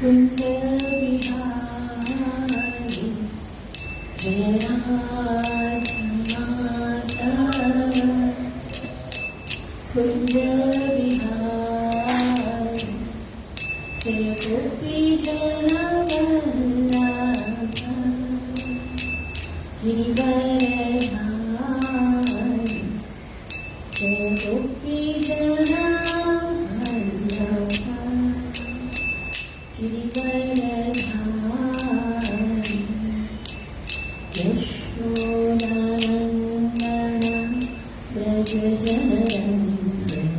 कुंज बिहारी जय राधा माता, कुंज बिहारी जय गोपी जन वल्लभा, गिरिवरधारी जय गोपी जन वल्लभा, गिरिवरधारी यशोदानन्दन व्रज जनरञ्जन,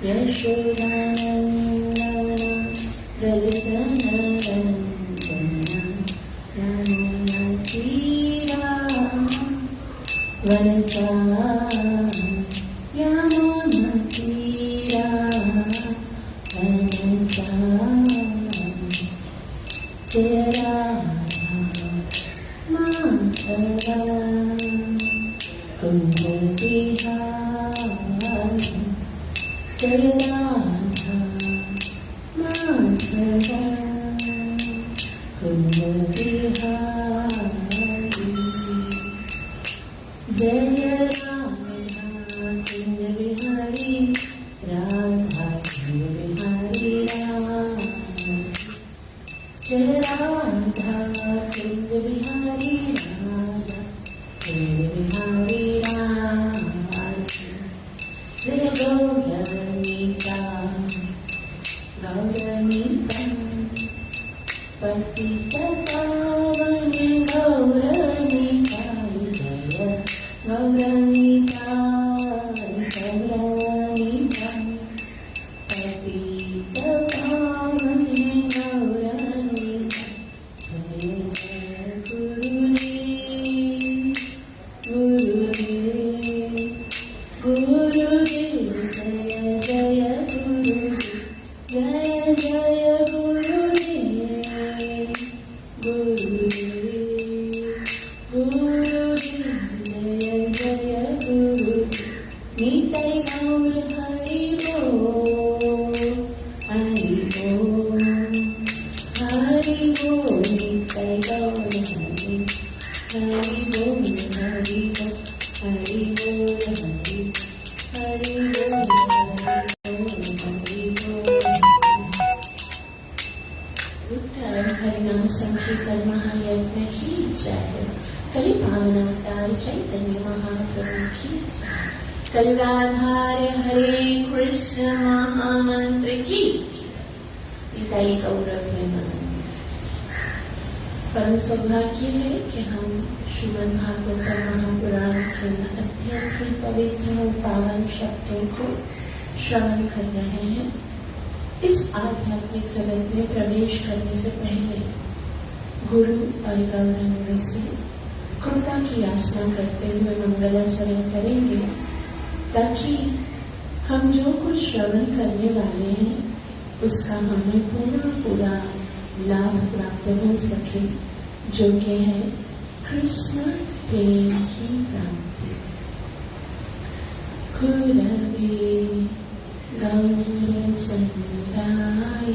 यशोदानन्दन व्रज जनरञ्जन, यमुनातीरा वरसा, यमुनातीरा वरसा, जय राधा माधवा, कुंज बिहारी जय राधा माधवा, कुंज बिहारी जय राधा कुंज बिहारी, राधा कुंज बिहारी राधा, जय राधा कुंज बिहारी राधा कुंज बिहारी राधा, जय गौरनीता गौरनीता पतित पावन गौरनीता, जय गौरनीता गौरनीता पतित पावन गौरनीता, जय जय गुरुदेव गुरुदेव गुरुदेव, जय जय गुरुदेव, जय जय गुरुदेव गुरुदेव गुरुदेव, जय जय गुरुदेव, निताय गौर हरि बोल हरि बोल हरि बोल, निताय गौर हरि हरि बोल हरि बोल हरि बोल हरि बोल हरि बोल। विठ्ठल हरिनाम संकीर्तन महायज्ञ की जय, कलि पावनावतार चैतन्य महाप्रभु की जय, कलियुगाधार हरे कृष्ण महामंत्र की जय, निताई गौर प्रेमानंद। परम सौभाग्य है कि हम श्रीमद् भागवतम महापुराण के अत्यंत ही पवित्र और पावन शब्दों को श्रवण कर रहे हैं। इस आध्यात्मिक जगत में प्रवेश करने से पहले गुरु और गौरंग से कृपा की याचना करते हुए मंगलाचरण करेंगे, ताकि हम जो कुछ श्रवण करने वाले हैं उसका हमें पूरा लाभ प्राप्त हो सके, जो कि है कृष्ण प्रेम की प्राप्ति। गुरवे गौरचन्द्राय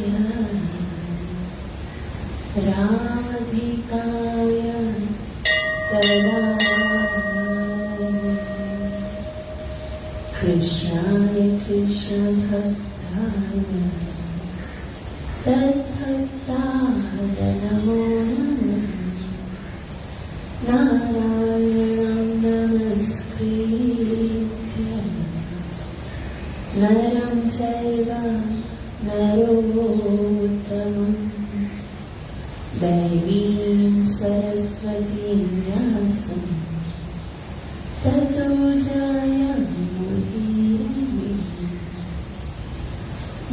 राधिकाय तदाय कृष्णाय कृष्ण भक्ताय तद्भक्ताय नमो नारायणं नमस्कृत्य नरं चैव नरोत्तमं दैवीं सरस्वतीं व्यासं ततो जयमुदीरये।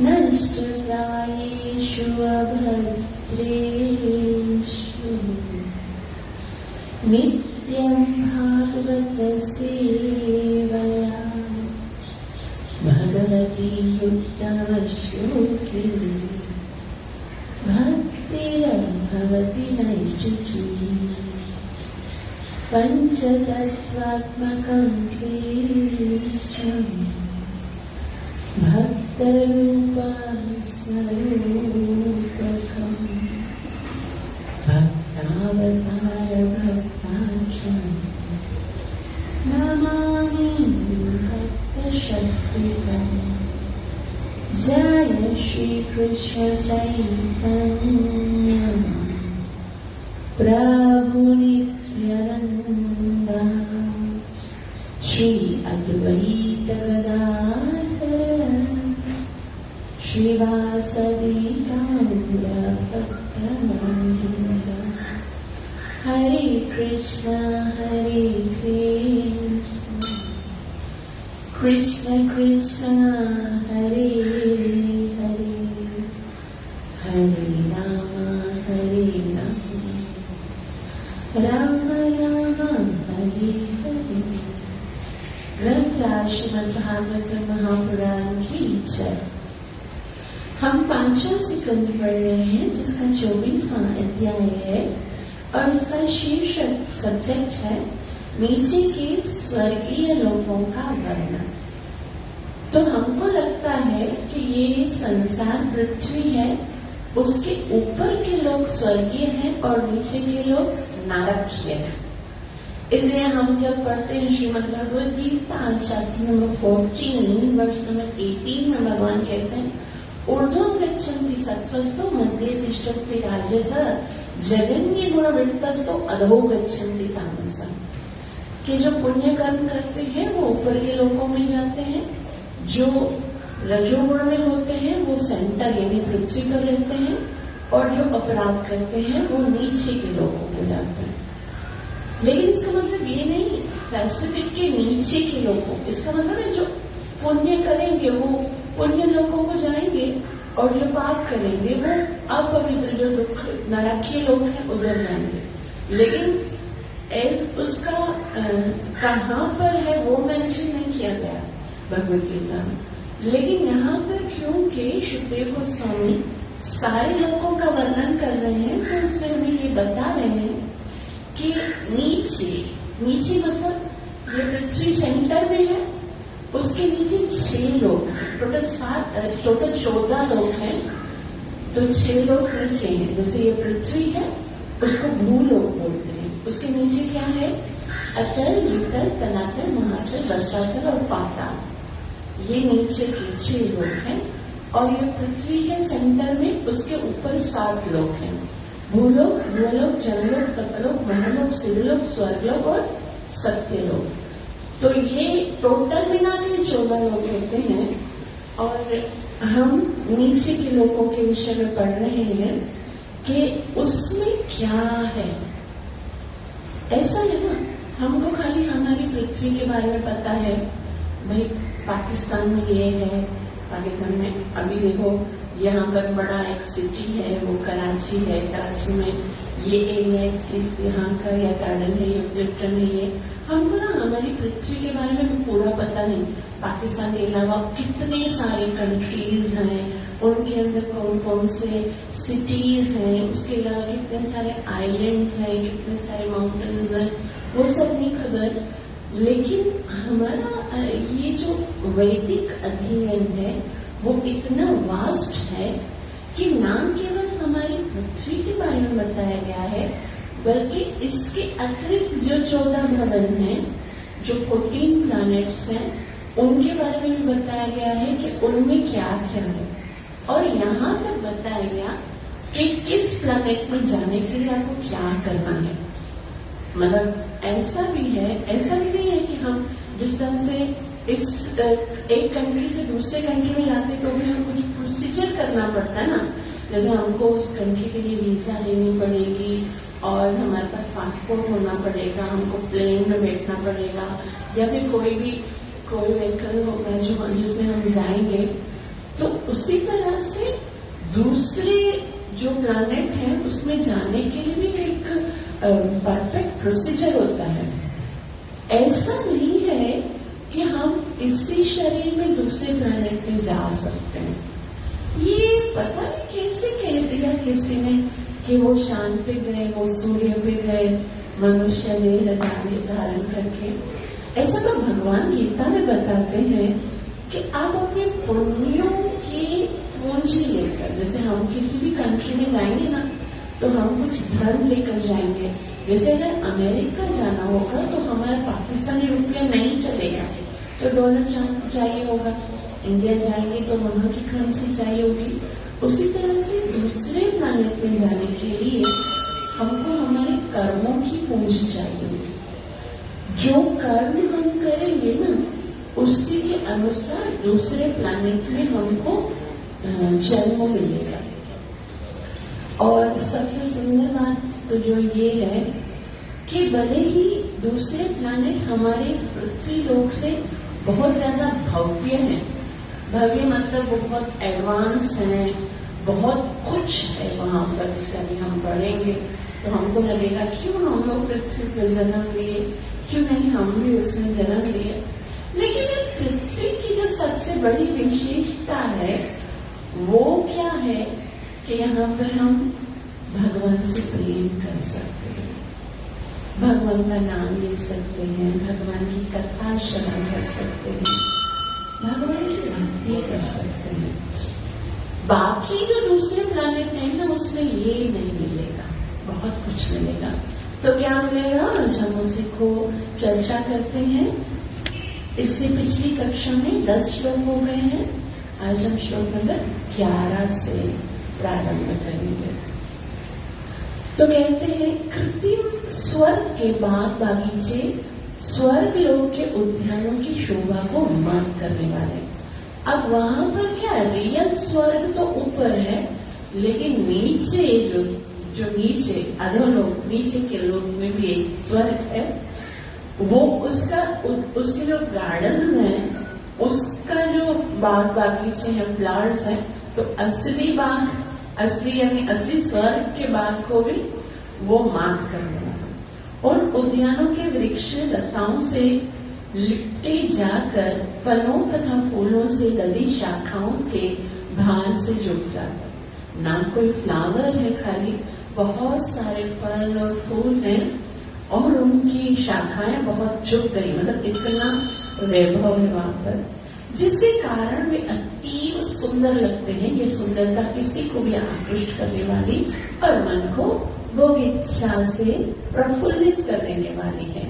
नष्टप्रायेषु अभद्रेषु नित्यं भागवत सेवया भगवती युक्तश्लोकी भक्तिर्भवति नैष्ठिकी पंचतत्त्वात्मकं कृष्णं भक्तरूपं स्वरूपकम् अवतार भक्ताख्यं नमामि भक्त शक्तिकं। जय श्री कृष्ण चैतन्य प्रभु नित्यानंद श्री अद्वैत गदाधर श्रीवासदि गौर भक्तवृंद। हरे कृष्ण कृष्ण कृष्ण हरे हरे, हरे राम राम राम हरे हरे। ग्रंथ श्रीमद् भागवत महापुराण की जय। हम 5वां स्कंद पढ़ रहे हैं जिसका 24वां अध्याय है और इसका शीर्षक सब्जेक्ट है नीचे के स्वर्गीय लोगों का वर्णन। तो हमको लगता है कि ये संसार पृथ्वी है, उसके ऊपर के लोग स्वर्गीय हैं और नीचे के लोग नारकीय हैं। इसलिए हम जब पढ़ते हैं श्रीमद् भगवद गीता चैप्टर नंबर 14 वर्ष नंबर 18 में भगवान कहते हैं ऊर्ध्वं गच्छन्ति सत्त्वस्तो मध्ये तिष्ठन्ति राजसः जगन्य गुणवृत्तस्तो अधो गच्छन्ति तामसः। कि जो पुण्य कर्म करते हैं वो ऊपर के लोगों में जाते हैं, जो रजोगुण में होते हैं वो सेंटर यानी पृथ्वी पर रहते हैं और जो अपराध करते हैं वो नीचे के लोगों को जाते हैं। लेकिन इसका मतलब ये नहीं स्पेसिफिक के नीचे के लोगों, इसका मतलब है जो पुण्य करेंगे वो पुण्य लोगों को जाएंगे और जो पाप करेंगे वो अपवित्र जो दुख नरकीय लोग हैं उधर जाएंगे। लेकिन उसका कहाँ पर है वो मेंशन नहीं किया गया भगवद गीता में। लेकिन यहाँ पर क्योंकि शुकदेव गोस्वामी सारे लोगों का वर्णन कर रहे हैं तो उसमें हमें ये बता रहे हैं कि नीचे मतलब ये पृथ्वी सेंटर में है, उसके नीचे 6 लोग हैं, टोटल 14 लोग हैं। तो 6 लोग नीचे हैं। जैसे ये पृथ्वी है उसको भूलोक बोलते हैं, उसके नीचे क्या है अतल वितल तलातल महातल रसातल और पाताल। ये नीचे के 6 लोग हैं और ये पृथ्वी है सेंटर में, उसके ऊपर 7 लोग हैं भूलोक भूलोक जनलोक तपलोक महलोक सिद्धलोक स्वर्गलोक और सत्यलोक। तो ये टोटल मिला के 14 लोग होते हैं और हम नीचे के लोगों के विषय में पढ़ रहे हैं कि उसमें क्या है। ऐसा है ना, हमको खाली हमारी पृथ्वी के बारे में पता है, भाई पाकिस्तान में ये है, पाकिस्तान में अभी देखो यहाँ पर बड़ा एक सिटी है वो कराची है, कराची में ये एरिया इस चीज यहाँ का या गार्डन है, ये लिफ्टन है, ये हमको ना हमारी पृथ्वी के बारे में पूरा पता नहीं। पाकिस्तान के अलावा कितने सारे कंट्रीज हैं, उनके अंदर कौन कौन से सिटीज हैं, उसके अलावा कितने सारे आइलैंड्स हैं, कितने सारे माउंटेन्स हैं, वो सब नहीं खबर। लेकिन हमारा ये जो वैदिक अध्ययन है वो इतना वास्ट है कि ना केवल हमारी पृथ्वी के बारे में बताया गया है बल्कि इसके अतिरिक्त जो 14 भवन हैं, जो 14 प्लैनेट्स हैं, उनके बारे में भी बताया गया है कि उनमें क्या क्या है। और यहाँ तक बताया गया कि किस प्लैनेट में जाने के लिए आपको क्या करना है। मतलब ऐसा भी नहीं है कि हम जिस तरह से इस एक कंट्री से दूसरे कंट्री में जाते तो भी हम कुछ प्रोसीजर करना पड़ता है ना। जैसे हमको उस कंट्री के लिए वीजा लेनी पड़ेगी और हमारे पास पासपोर्ट होना पड़ेगा, हमको प्लेन में बैठना पड़ेगा या फिर कोई व्हीकल होगा जिसमें हम जाएंगे। तो उसी तरह से दूसरे जो प्लैनेट है उसमें जाने के लिए भी एक परफेक्ट प्रोसीजर होता है। ऐसा नहीं है कि हम इसी शरीर में दूसरे प्लैनेट में जा सकते हैं। ये पता नहीं कैसे कह दिया किसी ने कि वो चांद पे गए, वो सूर्य पे गए, मनुष्य देह धारण करके। ऐसा तो भगवान गीता में बताते हैं कि आप अपने पुण्यों की पूंजी लेकर, जैसे हम किसी भी कंट्री में जाएंगे ना तो हम कुछ धन लेकर जाएंगे। जैसे अगर अमेरिका जाना होगा तो हमारा पाकिस्तानी रुपया नहीं चलेगा, तो डॉलर चाहिए होगा। इंडिया जाएंगे तो वहां की करेंसी चाहिए होगी। उसी तरह से दूसरे प्लैनेट में जाने के लिए हमको हमारे कर्मों की पूंजी चाहिए होगी। जो कर्म हम करेंगे ना, उसी के अनुसार दूसरे प्लैनेट में हमको जन्म मिलेगा। और सबसे सुंदर बात तो जो ये है कि भले ही दूसरे प्लैनेट हमारे इस पृथ्वी लोक से बहुत ज्यादा भव्य है, भव्य मतलब वो बहुत एडवांस है, बहुत कुछ है वहां पर। जैसे अभी हम पढ़ेंगे तो हमको लगेगा क्यों हम लोग पृथ्वी पर जन्म लिए, क्यों नहीं हम भी उसमें जन्म लिए। लेकिन इस पृथ्वी की जो सबसे बड़ी विशेषता है वो क्या है कि यहाँ पर हम भगवान से प्रेम कर सकते हैं, भगवान का नाम ले सकते हैं, भगवान की कथा श्रवण कर सकते हैं, भगवान की भक्ति कर सकते हैं। बाकी जो दूसरे प्लैनेट है ना, उसमें ये नहीं मिलेगा, बहुत कुछ मिलेगा। तो क्या मिलेगा, आज हम उसी को चर्चा करते हैं। इससे पिछली कक्षा में 10 श्लोक हो गए हैं, आज हम श्लोक नंबर 11 से प्रारंभ करेंगे। तो कहते हैं, कृत्रिम स्वर्ग के बाग बागीचे स्वर्ग लोक के उद्यानों की शोभा को उन्माद करने वाले। अब वहां पर क्या, रियल स्वर्ग तो ऊपर है, लेकिन नीचे जो नीचे अधोलोक, नीचे के लोक में भी एक स्वर्ग है। वो उसके जो गार्डन्स हैं, उसका जो बाग बागीचे हैं, फ्लावर्स हैं, तो असली बाग, असली यानी असली स्वर्ग के बाग को भी वो मात करने वाला। और उद्यानों के वृक्ष लताओं से लिपटे जाकर फलों तथा फूलों से लदी शाखाओं के भार से जुट जाता। ना कोई फ्लावर है, खाली बहुत सारे फल और फूल हैं और उनकी शाखाएं बहुत झुक गई, मतलब इतना वैभव है वहां पर, जिसके कारण वे अतीव सुंदर लगते हैं। ये सुंदरता किसी को भी आकृष्ट करने वाली और मन को भोग इच्छा से प्रफुल्लित कर देने वाली है।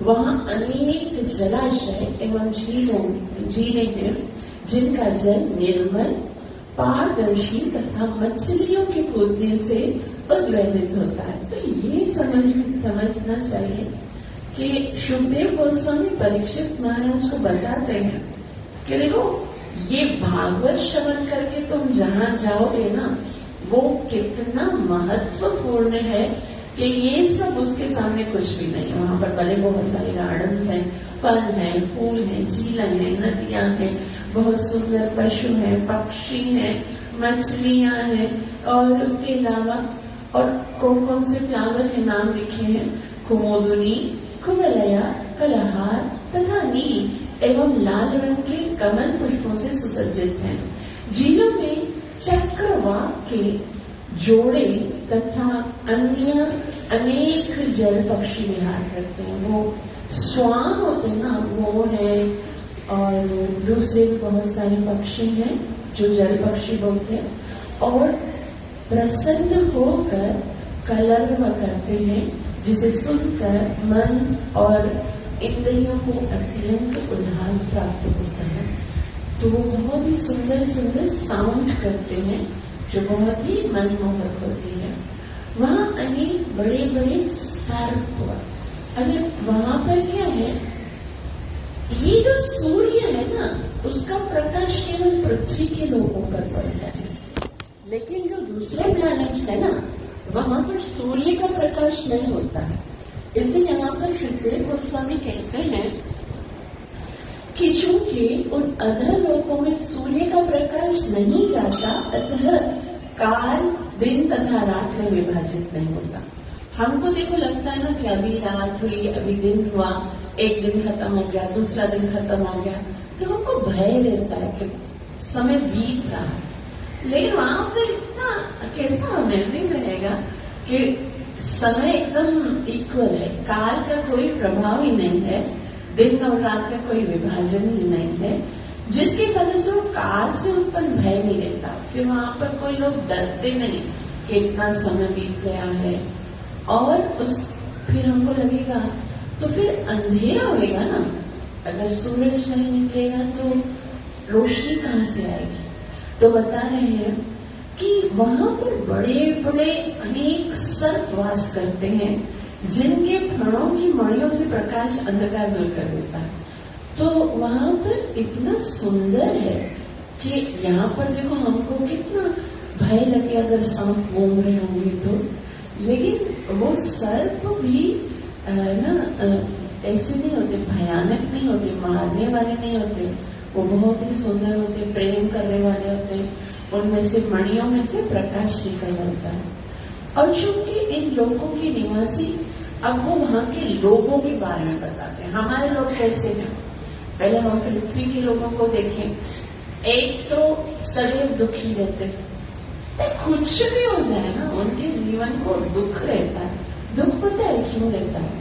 वहां अनेक जलाशय एवं झीलें हैं, जिनका जल निर्मल, पारदर्शी तथा मछलियों के कूदने से उद्वेलित होता है। तो ये समझना चाहिए कि सुखदेव गोस्वामी परीक्षित महाराज को बताते हैं कि देखो, ये भागवत श्रवण करके तुम जहां जाओगे ना, वो कितना महत्वपूर्ण है कि ये सब उसके सामने कुछ भी नहीं। वहां पर भले बहुत सारे गार्डन्स हैं, फल हैं, फूल हैं, झीलें हैं, नदियां हैं, बहुत सुंदर पशु हैं, पक्षी हैं, मछलियां हैं, और उसके अलावा और कौन कौन से फ्लावर के नाम लिखे हैं, कुमोदनी, कुवलया, कलहार तथा नील एवं लाल रंग के कमल पुष्पों से सुसज्जित हैं। झीलों में चक्रवाक के जोड़े तथा अन्य अनेक जल पक्षी विहार करते हैं। वो स्वान होते हैं ना, वो है, और दूसरे भी बहुत सारे पक्षी हैं जो जल पक्षी बोलते हैं, और प्रसन्न होकर कलरव करते हैं, जिसे सुनकर मन और इंद्रियों को अत्यंत उल्लास प्राप्त होता है। तो वो बहुत ही सुंदर सुंदर साउंड करते हैं जो बहुत ही मनमोहक होती है। वहाँ अनेक बड़े बड़े सर्प, अरे वहां पर क्या है, ये जो सूर्य है ना, उसका प्रकाश केवल पृथ्वी के लोगों पर पड़ता है, लेकिन जो दूसरे प्लैनेट्स है ना, वहां पर सूर्य का प्रकाश नहीं होता है। इसलिए यहाँ पर सुखदेव गोस्वामी कहते हैं कि चूंकि उन अधर लोकों में सूर्य का प्रकाश नहीं जाता, अतः काल दिन तथा रात में विभाजित नहीं होता। हमको देखो लगता है ना कि अभी रात हुई, अभी दिन हुआ, एक दिन खत्म हो गया, दूसरा दिन खत्म हो गया, तो हमको भय रहता है कि समय बीत रहा है। लेकिन वहां पर इतना कैसा अमेजिंग रहेगा कि समय एकदम इक्वल है, काल का कोई प्रभाव ही नहीं है, दिन और रात का कोई विभाजन ही नहीं है, जिसके फलस्वरूप काल से उत्पन्न भय नहीं रहता। फिर वहां पर कोई लोग डरते नहीं कि इतना समय बीत गया है, और फिर हमको लगेगा तो फिर अंधेरा होएगा ना। अगर सूरज नहीं निकलेगा तो रोशनी कहाँ से आएगी। तो बता रहे हैं कि वहां पर बड़े बड़े अनेक सर्प वास करते हैं, जिनके फणों की मणियों से प्रकाश अंधकार दूर कर देता है। तो वहां पर इतना सुंदर है कि यहाँ पर देखो हमको कितना भय लगे अगर सांप घूम रहे होंगे तो, लेकिन वो सर्प भी ऐसे नहीं होते, भयानक नहीं होते, मारने वाले नहीं होते, वो बहुत ही सुंदर होते, प्रेम करने वाले होते। उनमें से मणियों में से प्रकाश निकल आता है। और चूंकि इन लोगों के निवासी, अब वो वहां के लोगों के बारे में बताते हैं। हमारे लोग कैसे हैं, पहले हम पृथ्वी के लोगों को देखें। एक तो सदैव दुखी रहते हैं, कुछ भी हो जाए ना उनके जीवन को दुख रहता है। दुख पता है क्यों रहता है?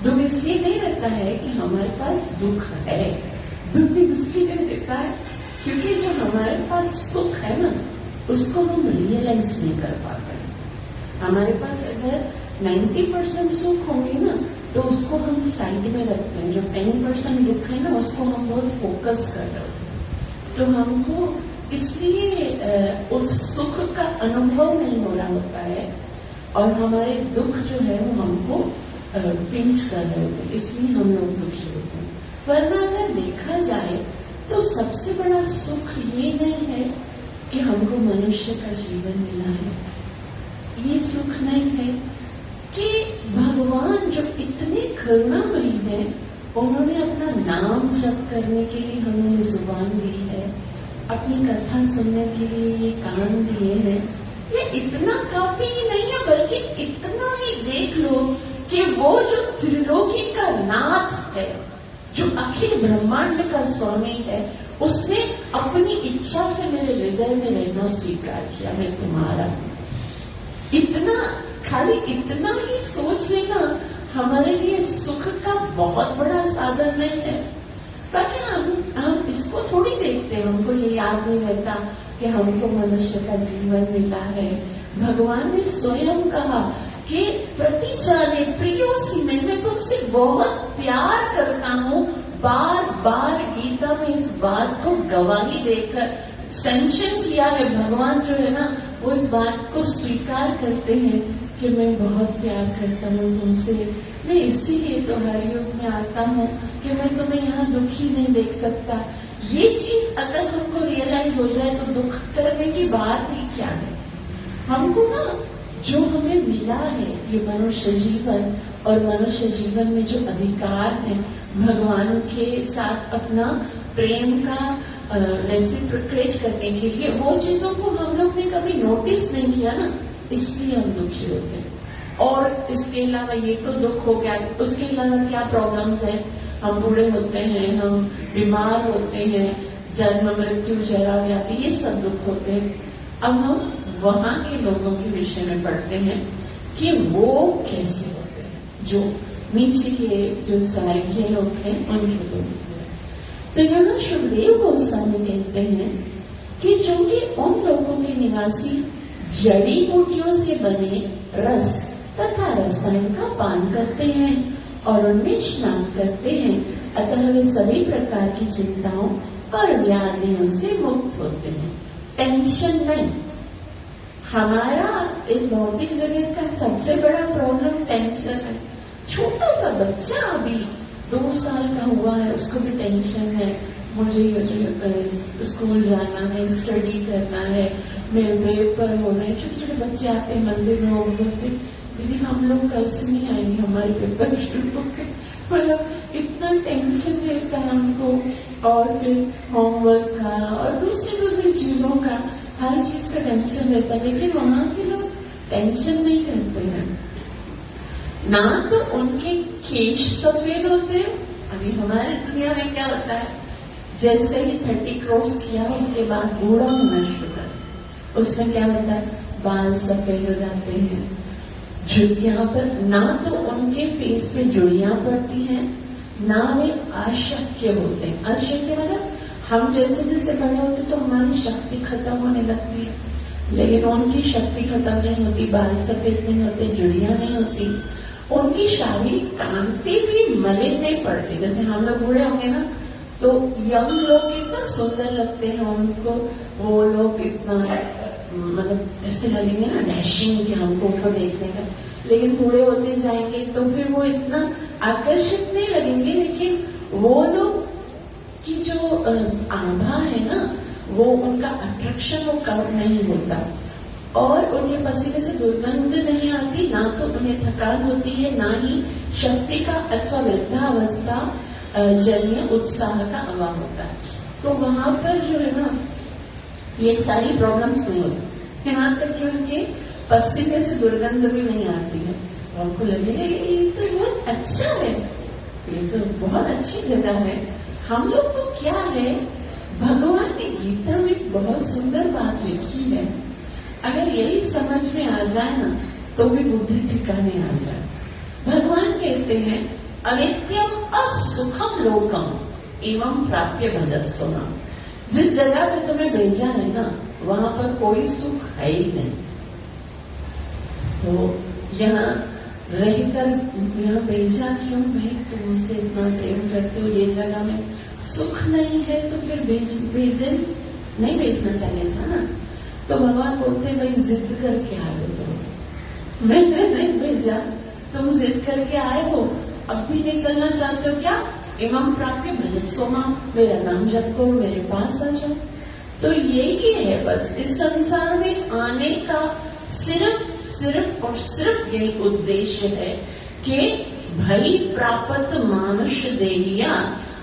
दुख इसलिए नहीं रहता है कि हमारे पास दुख है, दुख इसलिए रहता है क्योंकि जो हमारे पास सुख है ना, उसको हम रियलाइज नहीं कर पाते। हमारे पास अगर 90% सुख होंगे ना, तो उसको हम साइड में रखते हैं। जो 10% दुख है ना, उसको हम बहुत फोकस कर रहे होते हैं। तो हमको इसलिए उस सुख का अनुभव नहीं हो रहा होता है, और हमारे दुख जो है वो हमको पिंच कर रहे होते हैं, इसलिए हम लोग दुखी होते हैं। वरना अगर देखा जाए तो सबसे बड़ा सुख ये नहीं है कि हमको मनुष्य का जीवन मिला है, ये सुख नहीं है कि भगवान जो इतने करुणामयी है, उन्होंने अपना नाम जप करने के लिए हमें ये जुबान दी है, अपनी कथा सुनने के लिए ये कान दिए हैं। ये इतना काफी ही नहीं है, बल्कि इतना ही देख लो कि वो जो त्रिलोकी का नाथ है, जो अखिल ब्रह्मांड का स्वामी है, उसने अपनी इच्छा से मेरे हृदय में रहना स्वीकार किया। मैं तुम्हारा हूं। इतना, खाली इतना ही सोच लेना हमारे लिए सुख का बहुत बड़ा साधन नहीं है। बाकी हम इसको थोड़ी देखते हैं, हमको ये याद नहीं रहता कि हमको मनुष्य का जीवन मिला है। भगवान ने स्वयं कहा कि प्रति जाने प्रियोसी मैं तुमसे बहुत प्यार करता हूँ। बार बार गीता में इस बात को गवाही देकर सेंशन किया है। भगवान जो है ना, वो इस बात को स्वीकार करते हैं कि मैं बहुत प्यार करता हूँ तुमसे। मैं इसीलिए तो हर युग में आता हूँ कि मैं तुम्हें यहाँ दुखी नहीं देख सकता। ये चीज अगर हमको रियलाइज हो जाए तो दुख करने की बात ही क्या है। हमको ना जो हमें मिला है ये मनुष्य जीवन, और मनुष्य जीवन में जो अधिकार है भगवान के साथ अपना प्रेम का रेसिप्रोकेट करने के लिए, वो चीजों को हम लोग ने कभी नोटिस नहीं किया ना, इसलिए हम दुखी होते हैं। और इसके अलावा ये तो दुख हो गया, उसके अलावा क्या प्रॉब्लम्स है? हम बूढ़े होते हैं, हम बीमार होते हैं, जन्म मृत्यु जरा व्याधि, ये सब दुख होते हैं। अब हम वहां के लोगों के विषय में पढ़ते हैं कि वो कैसे होते हैं, जो नीचे के जो स्वर्गीय लोग हैं उनके दुख। तो यहाँ सुखदेव गोस्वामी कहते हैं कि जो कि उन लोगों के निवासी जड़ी बूटियों से बने रस तथा रसायन का पान करते हैं और उनमें स्नान करते हैं, अतः वे सभी प्रकार की चिंताओं और व्याधियों से मुक्त होते हैं। टेंशन नहीं। हमारा इस भौतिक जगत का सबसे बड़ा प्रॉब्लम टेंशन है। छोटा सा बच्चा अभी 2 साल का हुआ है, उसको भी टेंशन है, मुझे स्कूल जाना है, स्टडी करना है, मेरे पेपर हो रहे हैं। छोटे छोटे बच्चे आते हैं मंदिर में, वो बोलते दीदी हम लोग कल से नहीं आएंगे, हमारे पेपर शुरू हो गए। मतलब इतना टेंशन रहता है हमको, और फिर होमवर्क का और दूसरी चीजों का, हर चीज का टेंशन रहता है। लेकिन वहां के लोग टेंशन नहीं करते हैं ना, तो उनके केश सफेद होते हैं। अभी हमारे दुनिया में क्या होता है, जैसे ही 30 क्रॉस किया उसके बाद बूढ़ा होना शुरू कर, उसमें क्या होता है, बाल सफेद हो जाते हैं। यहाँ पर ना तो उनके फेस पे जुड़ियां पड़ती हैं, ना वे अशक्य होते हैं। अशक्य मतलब हम जैसे जैसे बड़े होते तो हमारी शक्ति खत्म होने लगती है। लेकिन उनकी शक्ति खत्म नहीं होती, बाल सफेद नहीं होते, जुड़ियां नहीं होती, उनकी शारीरिक कांति भी मलिन नहीं पड़ती। जैसे हम लोग बूढ़े होंगे ना तो यंग लोग कितना सुंदर लगते हैं, उनको वो लोग इतना मतलब ऐसे लगेंगे ना डैशिंग कि हमको उनको देखने का, लेकिन बूढ़े होते जाएंगे तो फिर वो इतना आकर्षित नहीं लगेंगे, लेकिन वो लोग की जो आभा है ना वो उनका अट्रैक्शन वो कम नहीं होता और उन्हें पसीने से दुर्गंध नहीं आती, ना तो उन्हें थकान होती है, ना ही शक्ति का अथवा वृद्धावस्था जन्य उत्साह का अभाव होता है। तो वहां पर जो है ना ये सारी प्रॉब्लम्स नहीं होती, यहाँ तक कि उनके पसीने से दुर्गंध भी नहीं आती है। उनको लगेगा ये तो बहुत अच्छा है, ये तो बहुत अच्छी जगह है। हम लोग को क्या है, भगवान ने गीता में बहुत सुंदर बात लिखी है, अगर यही समझ में आ जाए ना तो भी बुद्धि ठिकाने आ जाए। भगवान कहते हैं अनित्यम असुखम लोकम एवं प्राप्य भजस्व। जिस जगह पे तुम्हें भेजा है ना वहां पर कोई सुख है ही नहीं, तो यहाँ रहकर यहाँ भेजा क्यों भाई, तुम उसे इतना प्रेम करते हो, ये जगह में सुख नहीं है तो फिर भेजे नहीं भेजना चाहिए था ना। तो भगवान बोलते भाई जिद करके आए हो तुम, मैंने नहीं भेजा, तुम जिद करके आए हो, अब भी निकलना चाहते हो क्या, एवं प्राप्य भजस्वमा, मेरा नाम जप करो, मेरे पास आ जाओ। तो यही है बस इस संसार में आने का सिर्फ और सिर्फ यही उद्देश्य है कि भई प्राप्त मानुष देहिया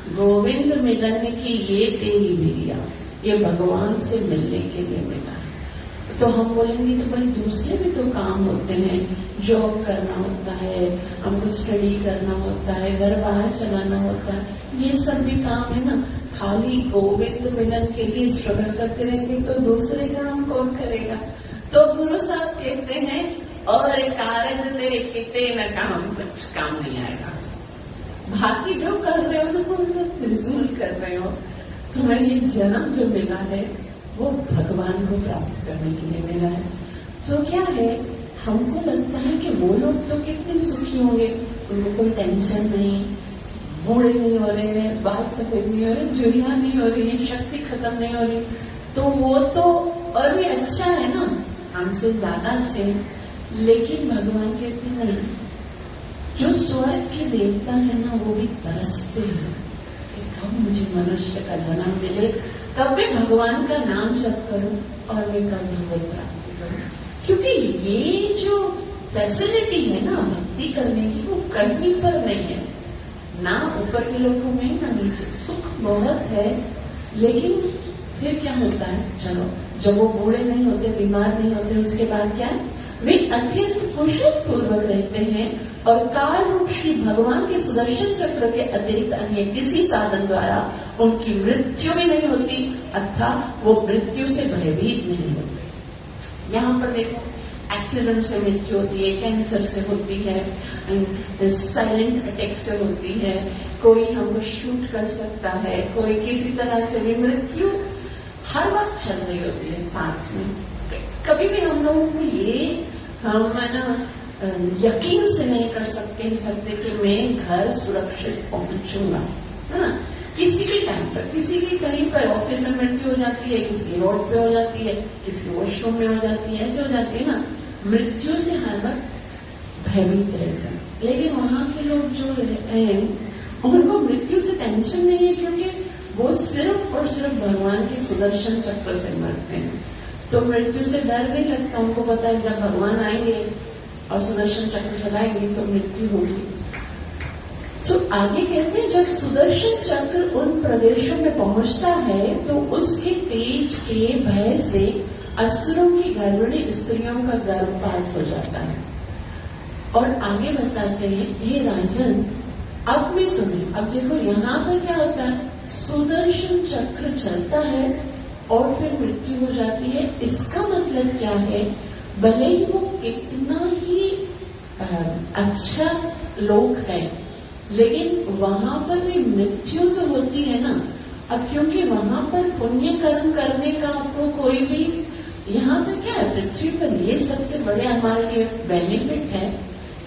गोविंद मिलन की ये तेरी विरिया, ये भगवान से मिलने के लिए मिला है। तो हम बोलेंगे तो भाई दूसरे भी तो काम होते हैं, जॉब करना होता है, हमको स्टडी करना होता है, घर बाहर चलाना होता है, ये सब भी काम है ना। खाली गोविंद मिलन के लिए स्ट्रगल करते रहेंगे तो दूसरे काम कौन करेगा। तो गुरु साहब कहते हैं और कारज तेरे किते न काम, कुछ काम नहीं आएगा, बाकी जो कर रहे हो ना वो सब फिजूल कर रहे हो। तुम्हें ये जन्म जो मिला है वो भगवान को प्राप्त करने के लिए मिला है। तो क्या है, हमको लगता है कि वो लोग तो कितने सुखी होंगे, उनको कोई टेंशन नहीं, बूढ़े नहीं हो रहे हैं, बाल सफेद नहीं हो रहे, जुड़ियां नहीं हो रही है, शक्ति खत्म नहीं हो रही, तो वो तो और भी अच्छा है ना, हमसे ज्यादा अच्छे। लेकिन भगवान कहते नहीं, जो स्वर्ग के देवता है ना वो भी तरसते हैं कि कब मुझे मनुष्य का जन्म मिले, तब मैं भगवान का नाम जप करूं और मैं कब भगवत प्राप्ति करूं। क्योंकि ये जो फैसिलिटी है ना भक्ति करने की वो कहीं पर नहीं है, ना ऊपर के लोगों में ना नीचे। सुख बहुत है लेकिन फिर क्या होता है, चलो जब वो बूढ़े नहीं होते, बीमार नहीं होते, उसके बाद क्या है, वे अत्यंत कुशल पूर्वक रहते हैं और काल रूप श्री भगवान के सुदर्शन चक्र के अतिरिक्त अन्य किसी साधन द्वारा उनकी मृत्यु भी नहीं होती, अर्थात वो मृत्यु से भयभीत नहीं होते। यहाँ पर देखो एक्सीडेंट से मृत्यु होती है, कैंसर से होती है, साइलेंट अटैक से होती है, कोई हमको शूट कर सकता है, कोई किसी तरह से भी मृत्यु हर वक्त चल रही होती है साथ में। कभी भी हम लोगों को ये हम ना यकीन से नहीं कर सकते कि मैं घर सुरक्षित पहुंचूंगा, है ना। किसी भी टाइम पर, किसी भी कहीं पर ऑफिस में मृत्यु हो जाती है, किसी रोड पे हो जाती है, किसी वॉशरूम में हो जाती है, ऐसे हो जाती है ना। मृत्यु से हर वक्त भयभीत रहता है, लेकिन वहां के लोग जो हैं उनको मृत्यु से टेंशन नहीं है, क्योंकि वो सिर्फ और सिर्फ भगवान के सुदर्शन चक्र से मरते हैं। तो मृत्यु से डर नहीं लगता, उनको पता है जब भगवान आएंगे और सुदर्शन चक्र चलाएंगे तो मृत्यु होगी। तो आगे कहते हैं जब सुदर्शन चक्र उन प्रदेशों में पहुंचता है तो उसके तेज के भय से असुरों की गर्भिणी स्त्रियों का गर्भपात हो जाता है। और आगे बताते हैं, हे राजन अब मैं तुम्हें, अब देखो यहाँ पर क्या होता है, सुदर्शन चक्र चलता है और फिर मृत्यु हो जाती है। इसका मतलब क्या है, भले ही वो कितना ही अच्छा लोग है, लेकिन वहां पर भी मृत्यु तो होती है ना। अब क्योंकि वहां पर पुण्य कर्म करने का आपको कोई भी यहाँ पे क्या है, पृथ्वी पर ये सबसे बड़े हमारे लिए बेनिफिट है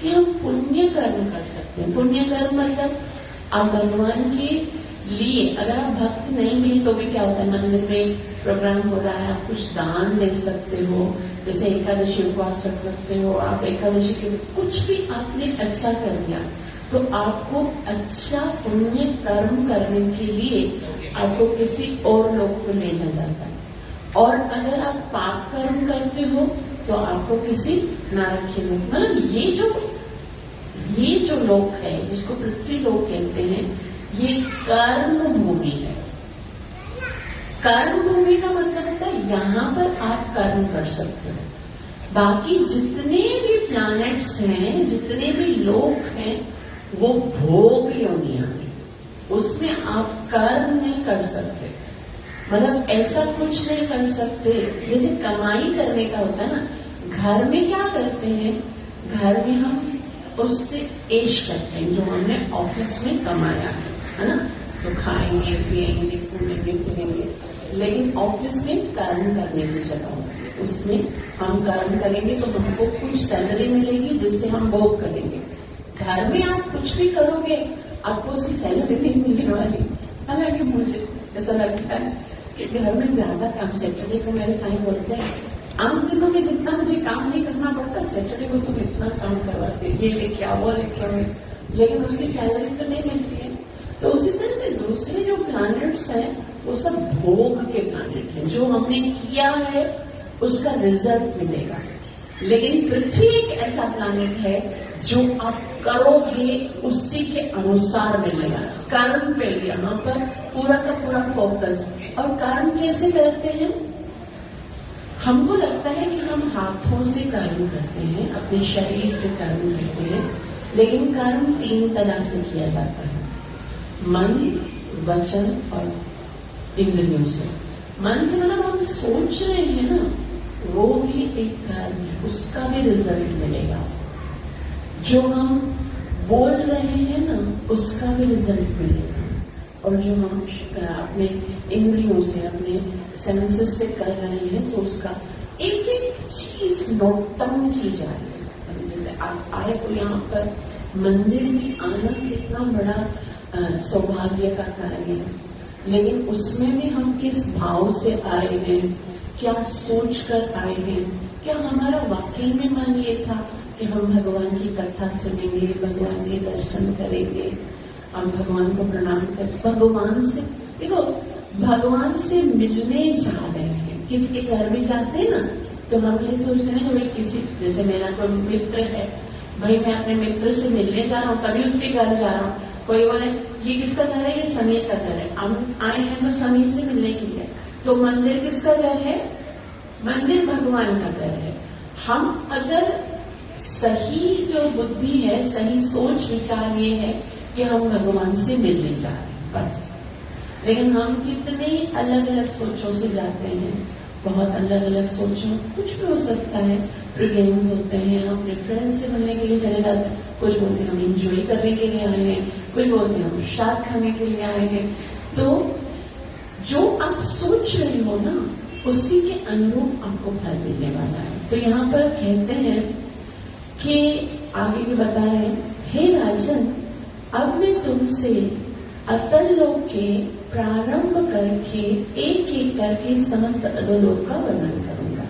कि हम पुण्य कर्म कर सकते हैं। पुण्य कर्म मतलब आप भगवान के लिए, अगर आप भक्त नहीं भी तो भी क्या होता है, मंदिर में प्रोग्राम हो रहा है, आप कुछ दान दे सकते हो, जैसे एकादशी उपवास रख सकते हो आप, एकादशी के कुछ भी आपने अच्छा कर दिया तो आपको अच्छा पुण्य कर्म करने के लिए आपको किसी और लोग को ले जाया जाता है। और अगर आप पाप कर्म करते हो तो आपको किसी नरक के लोग, मतलब ये जो लोक है जिसको पृथ्वी लोक कहते हैं, ये कर्म भूमि है। कर्म भूमि का मतलब होता है यहाँ पर आप कर्म कर सकते हो। बाकी जितने भी प्लैनेट्स हैं, जितने भी लोक हैं, वो भोग योनियां हैं, उसमें आप कर्म नहीं कर सकते। मतलब ऐसा कुछ नहीं कर सकते जैसे कमाई करने का होता है ना। घर में क्या करते हैं, घर में हम उससे ऐश करते हैं जो हमने ऑफिस में कमाया है ना, तो खाएंगे पिएंगे घूमेंगे फिरेंगे। लेकिन ऑफिस में कर्म करने की जगह होती है, उसमें हम कर्म करेंगे तो हमको कुछ सैलरी मिलेगी जिससे हम भोग करेंगे। घर में आप कुछ भी करोगे आपको उसकी सैलरी नहीं मिलने वाली। हालांकि मुझे ऐसा लगता है कि घर में ज्यादा काम, सैटरडे को मेरे साईं बोलते हैं आम दिनों में जितना मुझे काम नहीं करना पड़ता, सैटरडे को तुम इतना काम करवाते, ये लेके आओ वो लेके आओ, लेकिन उसकी सैलरी तो नहीं मिलती है। तो उसी तरह से दूसरे जो प्लैनेट्स हैं वो सब भोग के प्लैनेट हैं, जो हमने किया है उसका रिजल्ट मिलेगा। लेकिन पृथ्वी एक ऐसा प्लैनेट है जो आप करोगे उसी के अनुसार मिलेगा। कर्म पे यहाँ पर पूरा का पूरा फोकस। और कर्म कैसे करते हैं, हमको लगता है कि हम हाथों से कर्म करते हैं, अपने शरीर से कर्म करते हैं, लेकिन कर्म 3 तरह से किया जाता है, मन, वचन और इंद्रियों से। मन से मतलब हम सोच रहे हैं ना, वो भी एक कर्म है, उसका भी रिजल्ट मिलेगा। जो हम बोल रहे हैं ना, उसका भी रिजल्ट मिलेगा। और जो हम अपने इंद्रियों से, अपने सेंसेस से कर रहे हैं, तो उसका एक एक चीज नोट डाउन की जा रही है। जैसे आप आए तो यहाँ पर मंदिर में आना कितना बड़ा सौभाग्य का कार्य है, लेकिन उसमें भी हम किस भाव से आए हैं, क्या सोच कर आए हैं, क्या हमारा वाकई में मन ये था कि हम भगवान की कथा सुनेंगे, भगवान के दर्शन करेंगे, हम भगवान को प्रणाम करें। भगवान से देखो, भगवान से मिलने जा रहे हैं। किसी के घर भी जाते हैं ना, तो हम ये सोचते हैं कि भाई किसी, जैसे मेरा कोई मित्र है, भाई मैं अपने मित्र से मिलने जा रहा हूँ, तभी उसके घर जा रहा हूँ। कोई बोले ये किसका घर है, ये समीर का घर है, हम आए हैं तो समीर से मिलने के लिए। तो मंदिर किसका घर है, मंदिर भगवान का घर है। हम अगर सही जो बुद्धि है, सही सोच विचार ये है कि हम भगवान से मिलने जा रहे हैं बस। लेकिन हम कितने अलग अलग सोचों से जाते हैं, बहुत अलग अलग सोचों, कुछ भी हो सकता है, प्रोग्राम्स होते हैं, हम अपने फ्रेंड्स से मिलने के लिए चले जाते हैं, कुछ बोलते हैं हम एंजॉय करने के लिए आए हैं, कुछ बोलते हैं हम शाद खाने के लिए आए हैं। तो जो आप सोच रहे हो ना, उसी के अनुरूप आपको फल मिलने वाला है। तो यहाँ पर कहते हैं कि आगे भी बता रहे हैं, हे राजन, अब मैं तुमसे अतल लोक के प्रारंभ करके एक एक करके समस्त अधोलोक का वर्णन करूंगा।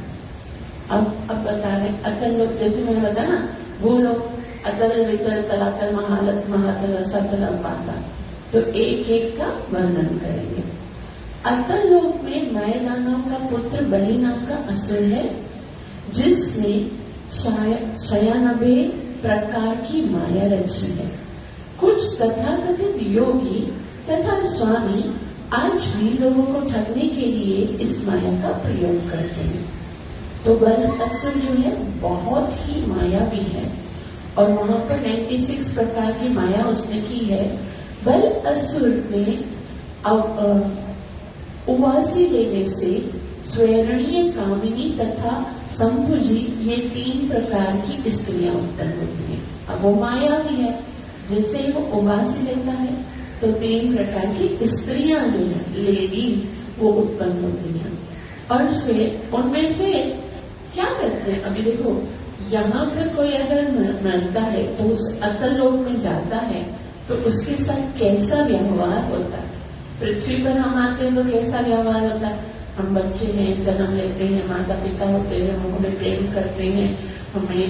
अब बता रहे अतल लोक, जैसे मैंने बताया ना, भूलोक, अतल, वितल, तलातल, महालत, महातल, रसातल, अपातल, तो एक एक का वर्णन करेंगे। अतल लोक में मायादानव का पुत्र बलि नाम का असुर है, जिसने 96 प्रकार की माया रची है। कुछ तथाकथित योगी तथा स्वामी आज भी लोगों को ठगने के लिए इस माया का प्रयोग करते हैं। तो बल असुर जो है बहुत ही मायावी है, और वहां पर 96 प्रकार की माया उसने की है। बल असुर ने उवासी लेने से स्वेरणीय, कामिनी तथा संभुजी, ये 3 प्रकार की स्त्रियां उत्पन्न होती हैं। अब वो मायावी है, जैसे वो उवासी लेता है तो 3 प्रकार की स्त्रियां जो है, लेडीज, वो उत्पन्न होती हैं। और श्वेत उनमें से क्या करते हैं? अभी देखो, यहाँ पर कोई अगर मरता है तो उस अतल लोक में जाता है तो उसके साथ कैसा व्यवहार होता है? पृथ्वी पर हम आते हैं तो कैसा व्यवहार होता है? हम बच्चे हैं, जन्म लेते हैं, माता पिता होते हैं, हम हमें प्रेम करते हैं, हमें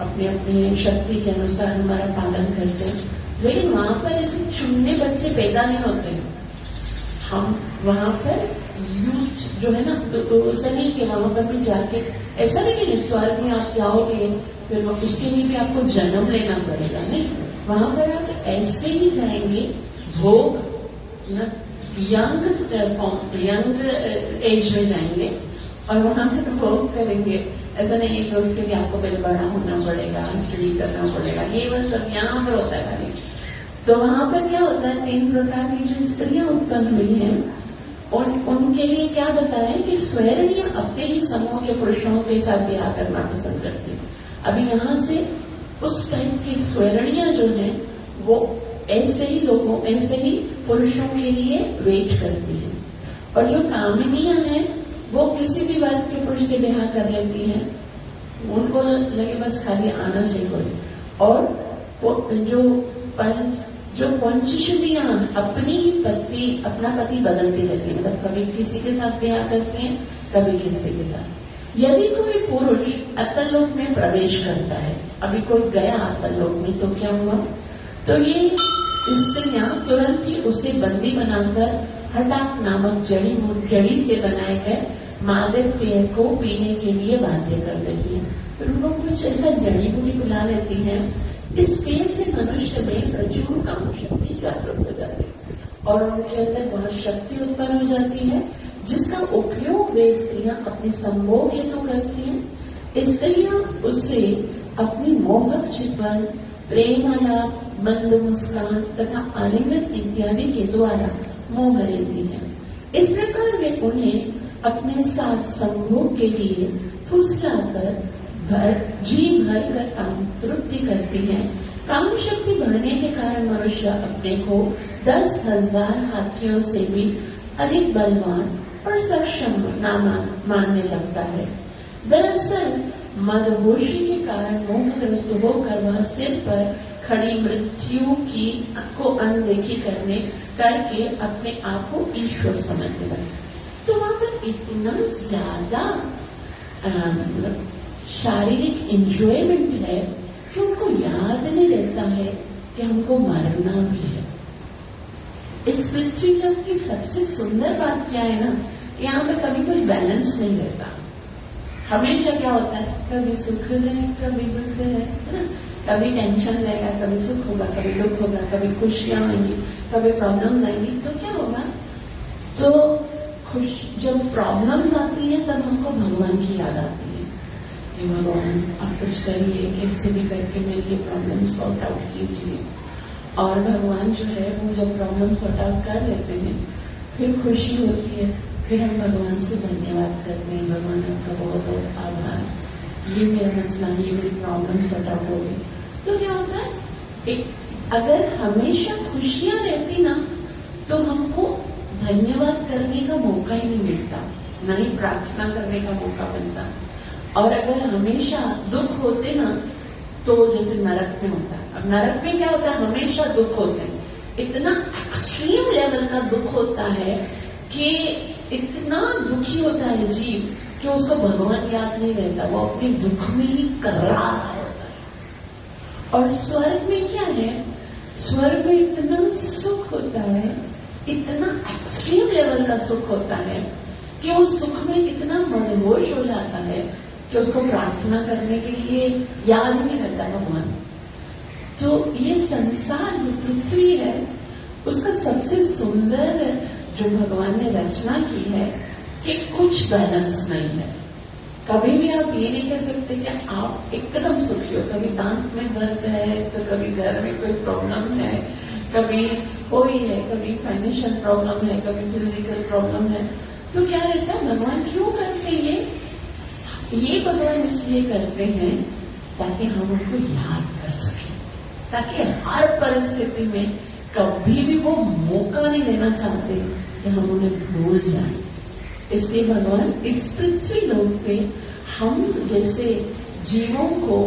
अपने अपने शक्ति के अनुसार हमारा पालन करते हैं। लेकिन वहां पर ऐसे चुनने बच्चे पैदा नहीं होते हैं। हम वहां पर यूथ जो है ना, तो ऐसा नहीं कि वहां पर भी जाके ऐसा नहीं कि स्वर्ग में आप जाओगे फिर उसके लिए भी आपको जन्म लेना पड़ेगा। नहीं, वहां पर आप ऐसे ही जाएंगे, भोग यंग एज में जाएंगे और वहां पर भोग करेंगे। ऐसा नहीं है कि उसके लिए आपको पहले बड़ा होना पड़ेगा, स्टडी करना पड़ेगा, ये बस सब यहाँ पर होता है खाली। तो वहां पर क्या होता है, 3 प्रकार की जो स्त्रियां उत्पन्न हुई हैं उनके लिए क्या बताएं कि स्वैरणियां अपने ही समूह के पुरुषों के साथ ब्याह करना पसंद करती हैं। अभी यहाँ से उस टाइप की स्वैरणियां जो है वो ऐसे ही पुरुषों के लिए वेट करती हैं। और जो कामिनियां हैं वो किसी भी वर्ग के पुरुष से ब्याह कर लेती हैं, उनको लगे बस खाली आना चाहिए कोई। और वो जो पंचशुलियां अपना पति बदलती रहती है, मतलब कभी किसी के साथ ब्याह करते हैं, कभी किसी के साथ। यदि कोई पुरुष अतलोक में प्रवेश करता है, अभी कोई गया अतलोक में तो क्या हुआ, तो ये स्त्रियां तुरंत ही उसे बंदी बनाकर हटाक नामक जड़ी से बनाए गए मादक पेय को पीने के लिए बाध्य कर देती है। फिर उनको कुछ ऐसा जड़ी बूटी पिला लेती है। इस पेय से मनुष्य में प्रचुर काम शक्ति जागृत हो जाती है और उनके अंदर बहुत शक्ति उत्पन्न हो जाती है, जिसका उपयोग वे स्त्रियां अपने संभोग हेतु करती हैं। स्त्रियां उससे अपनी मोहक चितवन, प्रेमालाप, मंद मुस्कान तथा आलिंगन इत्यादि के द्वारा मोह लेती हैं। इस प्रकार वे उन्हें अपने साथ संभोग के लिए फुसलाकर जी भर कर काम तृप्ति करती है। काम शक्ति बढ़ने के कारण मनुष्य अपने को 10,000 हाथियों से भी अधिक बलवान और सक्षम मानने लगता है। दरअसल मदहोशी के कारण मोहग्रस्त होकर वह सिर पर खड़ी मृत्यु को अनदेखी करके अपने आप को ईश्वर समझने लगा। तो वहां पर इतना ज्यादा शारीरिक एंजॉयमेंट है कि उनको याद नहीं रहता है कि हमको मरना भी है। इस पृथ्वी की सबसे सुंदर बात क्या है ना, यहाँ पे कभी कोई बैलेंस नहीं रहता। हमेशा क्या होता है, कभी सुख है कभी दुख है ना, कभी टेंशन रहेगा, कभी सुख होगा, कभी दुख होगा, कभी खुशियां होंगी, कभी प्रॉब्लम आएंगी। तो क्या होगा, तो जब प्रॉब्लम्स आती है तब हमको भगवान की याद आती है कि भगवान आप कुछ करिए, कैसे भी करके मेरी ये प्रॉब्लम सॉर्ट आउट कीजिए। और भगवान जो है वो जब प्रॉब्लम सॉर्ट आउट कर लेते हैं फिर खुशी होती है, फिर हम भगवान से धन्यवाद करते हैं, भगवान आपका बहुत बहुत आभार, ये मेरा मसला, ये मेरी प्रॉब्लम सॉर्ट आउट हो गई। तो क्या होता है, अगर हमेशा खुशियां रहती ना तो हमको धन्यवाद करने का मौका ही नहीं मिलता, न ही प्रार्थना करने का मौका मिलता। और अगर हमेशा दुख होते ना तो जैसे नरक में होता है। अब नरक में क्या होता है, हमेशा दुख होते हैं, इतना एक्सट्रीम लेवल का दुख होता है कि इतना दुखी होता है जीव कि उसको भगवान याद नहीं रहता, वो अपने दुख में ही कर्रा होता है। और स्वर्ग में क्या है, स्वर्ग में इतना सुख होता है, इतना एक्सट्रीम लेवल का सुख होता है कि उस सुख में इतना मदहोश हो जाता है कि उसको प्रार्थना करने के लिए याद नहीं रहता भगवान। तो ये संसार जो पृथ्वी है उसका सबसे सुंदर जो भगवान ने रचना की है कि कुछ बैलेंस नहीं है। कभी भी आप ये नहीं कह सकते कि आप एकदम सुखी हो। कभी दांत में दर्द है तो कभी घर में कोई प्रॉब्लम है, कभी कोई है, कभी फाइनेंशियल प्रॉब्लम है, कभी फिजिकल प्रॉब्लम है। तो क्या रहता है, भगवान क्यों करते हैं ये भगवान इसलिए करते हैं ताकि हम उनको याद कर सकें, ताकि हर परिस्थिति में कभी भी वो मौका नहीं देना चाहते कि हम उन्हें भूल जाएं। इसलिए भगवान इस पृथ्वी लोक पे हम जैसे जीवों को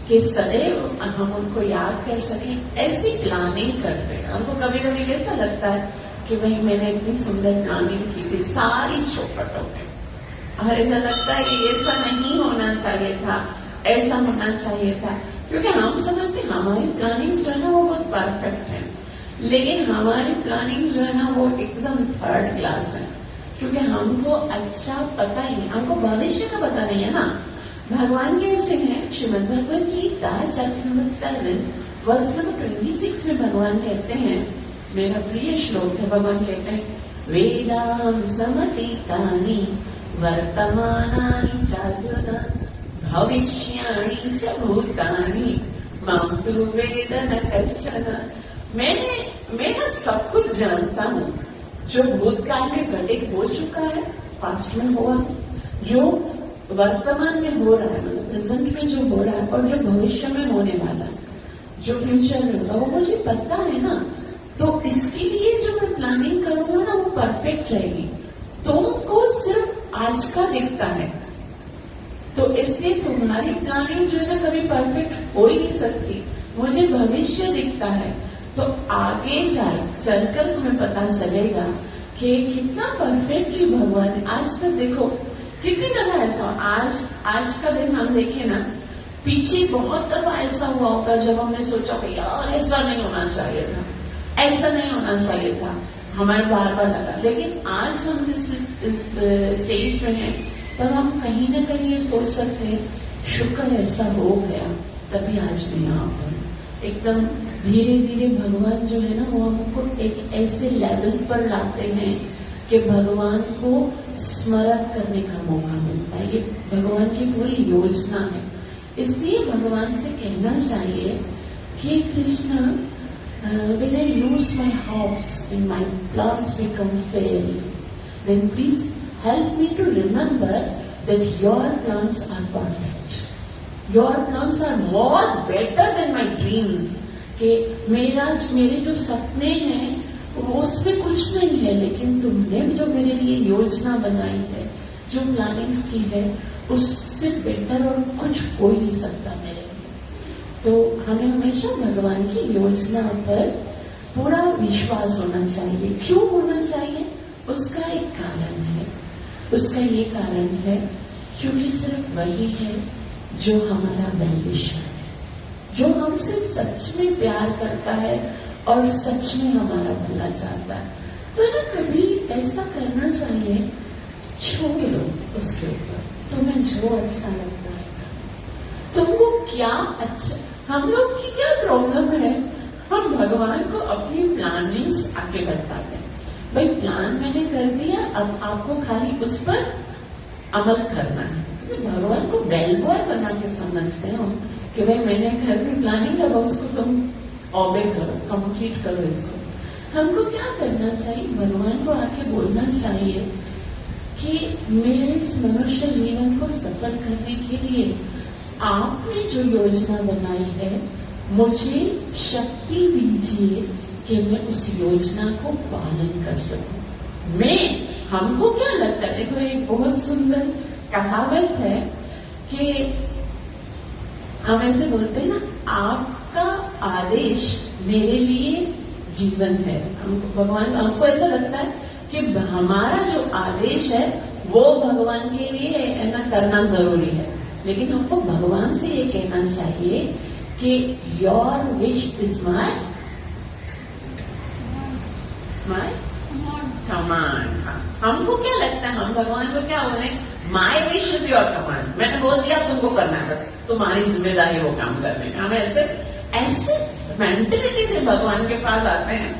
कि सदैव हम उनको याद कर सकें, ऐसी प्लानिंग करते हैं। हमको कभी कभी कैसा लगता है कि भाई मैंने इतनी सुंदर प्लानिंग की थी, सारी चौपट हो गई, और ऐसा लगता है कि ऐसा नहीं होना चाहिए था, ऐसा होना चाहिए था, क्योंकि हम समझते हमारी प्लानिंग जो है ना वो बहुत परफेक्ट है, लेकिन हमारी प्लानिंग जो है ना वो एकदम थर्ड क्लास है, क्योंकि हमको अच्छा पता ही नहीं, हमको भविष्य का पता नहीं है ना। भगवान कैसे हैं? Shrimad Bhagavad Gita chapter number 7 verse number 26 में भगवान कहते हैं, मेरा प्रिय श्लोक है, भगवान कहते हैं वेदां समतीतानि वर्तमानानि चार्जुन भविष्याणि च भूतानि मां तु वेद न कश्चन। मैं सब कुछ जानता हूँ, जो भूतकाल में घटित हो चुका है, पास्ट में हुआ, जो वर्तमान में हो रहा है, मतलब प्रेजेंट में जो हो रहा है, और जो भविष्य में होने वाला है, जो फ्यूचर में होगा, वो मुझे पता है ना। तो इसके लिए जो मैं प्लानिंग करूंगा ना वो परफेक्ट रहेगी। तुमको सिर्फ आज का दिखता है, तो इसलिए तुम्हारी प्लानिंग जो है ना कभी परफेक्ट हो ही नहीं सकती। मुझे भविष्य दिखता है, तो आगे चलकर तुम्हें पता चलेगा कि कितना परफेक्टली भगवान आज तक देखो कितनी दफा ऐसा आज का दिन हम देखें ना, पीछे बहुत दफा ऐसा हुआ होगा जब हमने सोचा कि यार ऐसा नहीं होना चाहिए था, ऐसा नहीं होना चाहिए था, हमारे बार बार लगा। लेकिन आज हम जिस स्टेज में हैं, तब हम कहीं ना कहीं ये सोच सकते हैं शुक्र ऐसा हो गया, तभी आज मैं यहाँ पर। एकदम धीरे धीरे भगवान जो है ना वो हमको एक ऐसे लेवल पर लाते हैं कि भगवान को स्मरण करने का मौका मिलता है। ये भगवान की पूरी योजना है। इसलिए भगवान से कहना चाहिए कि Krishna, when I lose my hopes and my plans become fail, then please help me to remember that your plans are perfect. Your plans are more better than my dreams. कि मेरे जो सपने हैं वो उसमें कुछ नहीं है, लेकिन तुमने जो मेरे लिए योजना बनाई है, जो प्लानिंग्स की है, उससे बेटर और कुछ हो ही नहीं सकता मेरे लिए। तो हमें हमेशा भगवान की योजना पर पूरा विश्वास होना चाहिए। क्यों होना चाहिए? उसका एक कारण है। उसका ये कारण है क्योंकि सिर्फ वही है जो हमारा वेलविशर है, जो हमसे सच में प्यार करता है और सच में हमारा भला चाहता है। तो ना कभी ऐसा करना चाहिए, छोड़ दो उसके ऊपर, तुम्हें जो अच्छा लगता है, तुमको क्या अच्छा। हम लोग की क्या प्रॉब्लम है, हम भगवान को अपनी प्लानिंग्स आगे बताते हैं। भाई प्लान मैंने कर दिया, अब आपको खाली उस पर अमल करना है। तो भगवान को बेल बॉय बना के समझते हो कि भाई मैंने घर की प्लानिंग लगा, उसको तुम ऑबे करो, कंप्लीट करो इसको। हमको क्या करना चाहिए? भगवान को आके बोलना चाहिए कि मेरे इस मनुष्य जीवन को सफल करने के लिए आपने जो योजना बनाई है, मुझे शक्ति दीजिए कि मैं उस योजना को पालन कर सकूं। हमको क्या लगता है, देखो एक बहुत सुंदर कहावत है कि हम ऐसे बोलते हैं ना, आपका आदेश मेरे लिए जीवन है। हमको ऐसा लगता है कि हमारा जो आदेश है वो भगवान के लिए है ना करना जरूरी है, लेकिन हमको भगवान से ये कहना चाहिए कि your wish is my command. हमको क्या लगता है, हम भगवान को क्या बोले, my wish is your command, मैंने बोल दिया तुमको करना है, बस तुम्हारी जिम्मेदारी वो काम करने का। हम ऐसे मेंटलिटी से भगवान के पास आते हैं,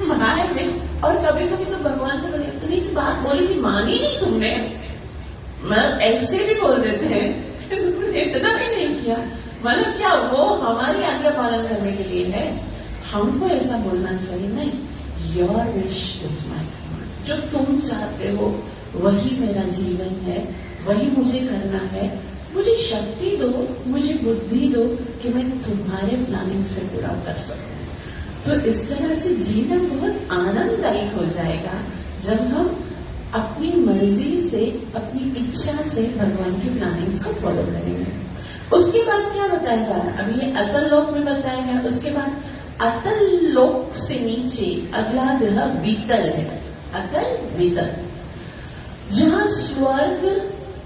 माय विश। और कभी कभी तो भगवान ने बड़ी इतनी सी बात बोली थी, मानी नहीं तुमने, मतलब ऐसे भी बोल देते हैं, तुमने इतना भी नहीं किया। मतलब क्या वो हमारी आज्ञा पालन करने के लिए है? हमको ऐसा बोलना चाहिए, नहीं, your wish is my command. जो तुम चाहते हो वही मेरा जीवन है, वही मुझे करना है। मुझे शक्ति दो, मुझे बुद्धि दो कि मैं तुम्हारे प्लानिंग्स पे पूरा कर सकूं। तो इस तरह से जीवन बहुत आनंददायक हो जाएगा जब हम अपनी मर्जी से, अपनी इच्छा से भगवान की प्लानिंग्स को फॉलो करेंगे। उसके बाद क्या बताया जा रहा है, अभी ये अतल लोक में बताया गया। उसके बाद अतल लोक से नीचे अगला ग्रह वीतल है, अतल वीतल, जहां स्वर्ग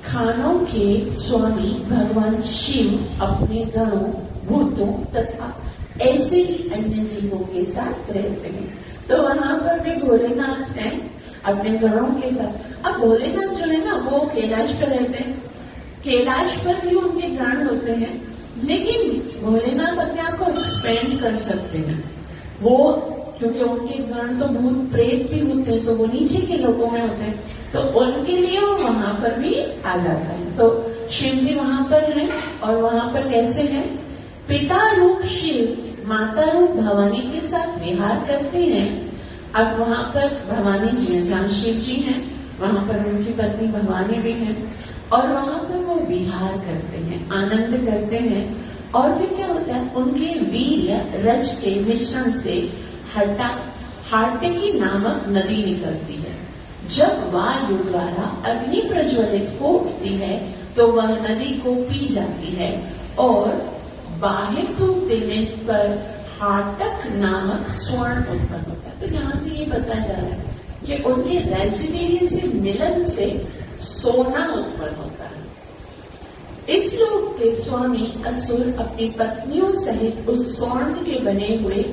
खानों के स्वामी भगवान शिव अपने गणों, भूतों तथा ऐसे ही अन्य जीवों के साथ रहते हैं। तो वहां पर भी भोलेनाथ हैं अपने गणों के साथ। अब भोलेनाथ जो है ना वो कैलाश पर रहते हैं, कैलाश पर भी उनके गण होते हैं, लेकिन भोलेनाथ अपने आप को एक्सपेंड कर सकते हैं। वो क्योंकि उनके गण तो भूत प्रेत भी होते हैं, तो वो नीचे के लोगों में होते हैं, तो उनके लिए वो वहां पर भी आ जाता है। तो शिव जी वहां पर हैं, और वहां पर कैसे हैं, पिता रूप शिव माता रूप भवानी के साथ विहार करते हैं। अब वहां पर भवानी जी, जहाँ शिव जी हैं वहां पर उनकी पत्नी भवानी भी है, और वहां पर वो विहार करते हैं, आनंद करते हैं। और फिर क्या होता है, उनके वीर्य रज के मिश्रण से हार्टकी नामक नदी निकलती है। जब वायु द्वारा अग्नि प्रज्वलित हो उठती है तो वह नदी को पी जाती है, और बाहर थूक देने पर हाटक नामक स्वर्ण उत्पन्न होता है। तो यहाँ से ये बताया जा रहा है कि उनके रेजिडेरियन से मिलन से सोना उत्पन्न होता है। इस लोक के स्वामी असुर अपनी पत्नियों सहित उस स्वर्ण के बने हुए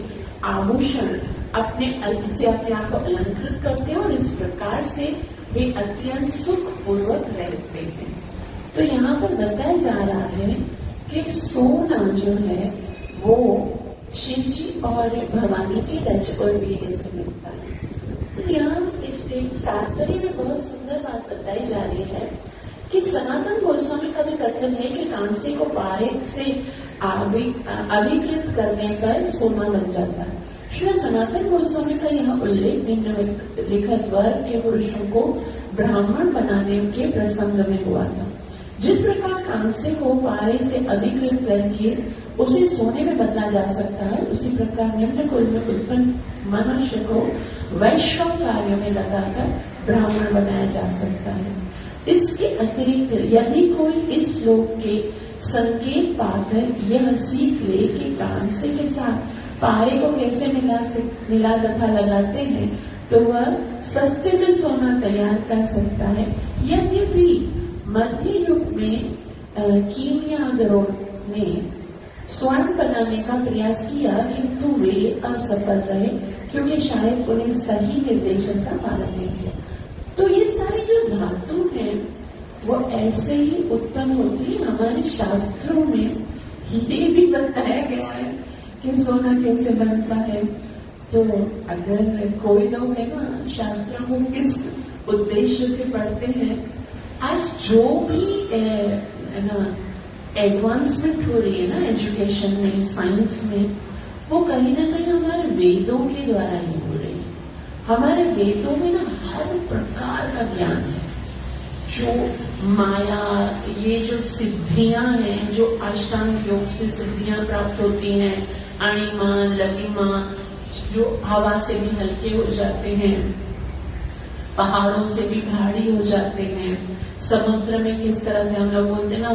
आभूषण से अपने आप को अलंकृत करते हैं, और इस प्रकार से वे अत्यंत सुख पूर्वक रहते हैं। तो यहाँ पर बताया जा रहा है कि सोना जो है वो शिव जी और भवानी के रज और वीर्य से मिलता है। तो यहाँ एक तात्पर्य में बहुत सुंदर बात बताई जा रही है कि सनातन गोस्वामी का भी कथन है कि कांसे को पारे से अभिकृत करने पर सोना बन जाता है। श्री सनातन गोस्वामी का यह उल्लेख निम्नलिखित वर्ग के पुरुषों को ब्राह्मण बनाने के प्रसंग में हुआ था। जिस प्रकार कांसे को पारे से अधिकृत करके उसे सोने में बदला जा सकता है, उसी प्रकार निम्न कुल में उत्पन्न मनुष्य को वैश्व कार्य में लगाकर ब्राह्मण बनाया जा सकता है। इसके अतिरिक्त यदि कोई इस लोक के संकेत पाकर यह सीख ले कि कांसे के साथ पारे को कैसे मिला तथा लगाते हैं, तो वह सस्ते में सोना तैयार कर सकता है। यद्यपि मध्य युग में कीमियागरों ने स्वर्ण बनाने का प्रयास किया, किंतु वे असफल रहे, क्योंकि शायद उन्हें सही निर्देशन का पालन नहीं किया। तो ये सारी जो धातु हैं वो ऐसे ही उत्पन्न होती है। हमारे शास्त्रों में ये भी बताया गया है कि सोना कैसे बनता है। तो अगर कोई लोग है ना शास्त्रों को किस उद्देश्य से पढ़ते हैं, आज जो भी ना एडवांसमेंट हो रही है ना एजुकेशन में, साइंस में, वो कहीं ना कहीं हमारे वेदों के द्वारा ही हो रही है। हमारे वेदों में ना हर प्रकार का ज्ञान है, जो माया, ये जो सिद्धियां हैं, जो अष्टांग योग से सिद्धियां प्राप्त होती हैं, अणिमा लघिमा, जो हवा से भी हल्के हो जाते हैं, पहाड़ों से भी भारी हो जाते हैं, समुद्र में किस तरह से हम लोग बोलते हैं ना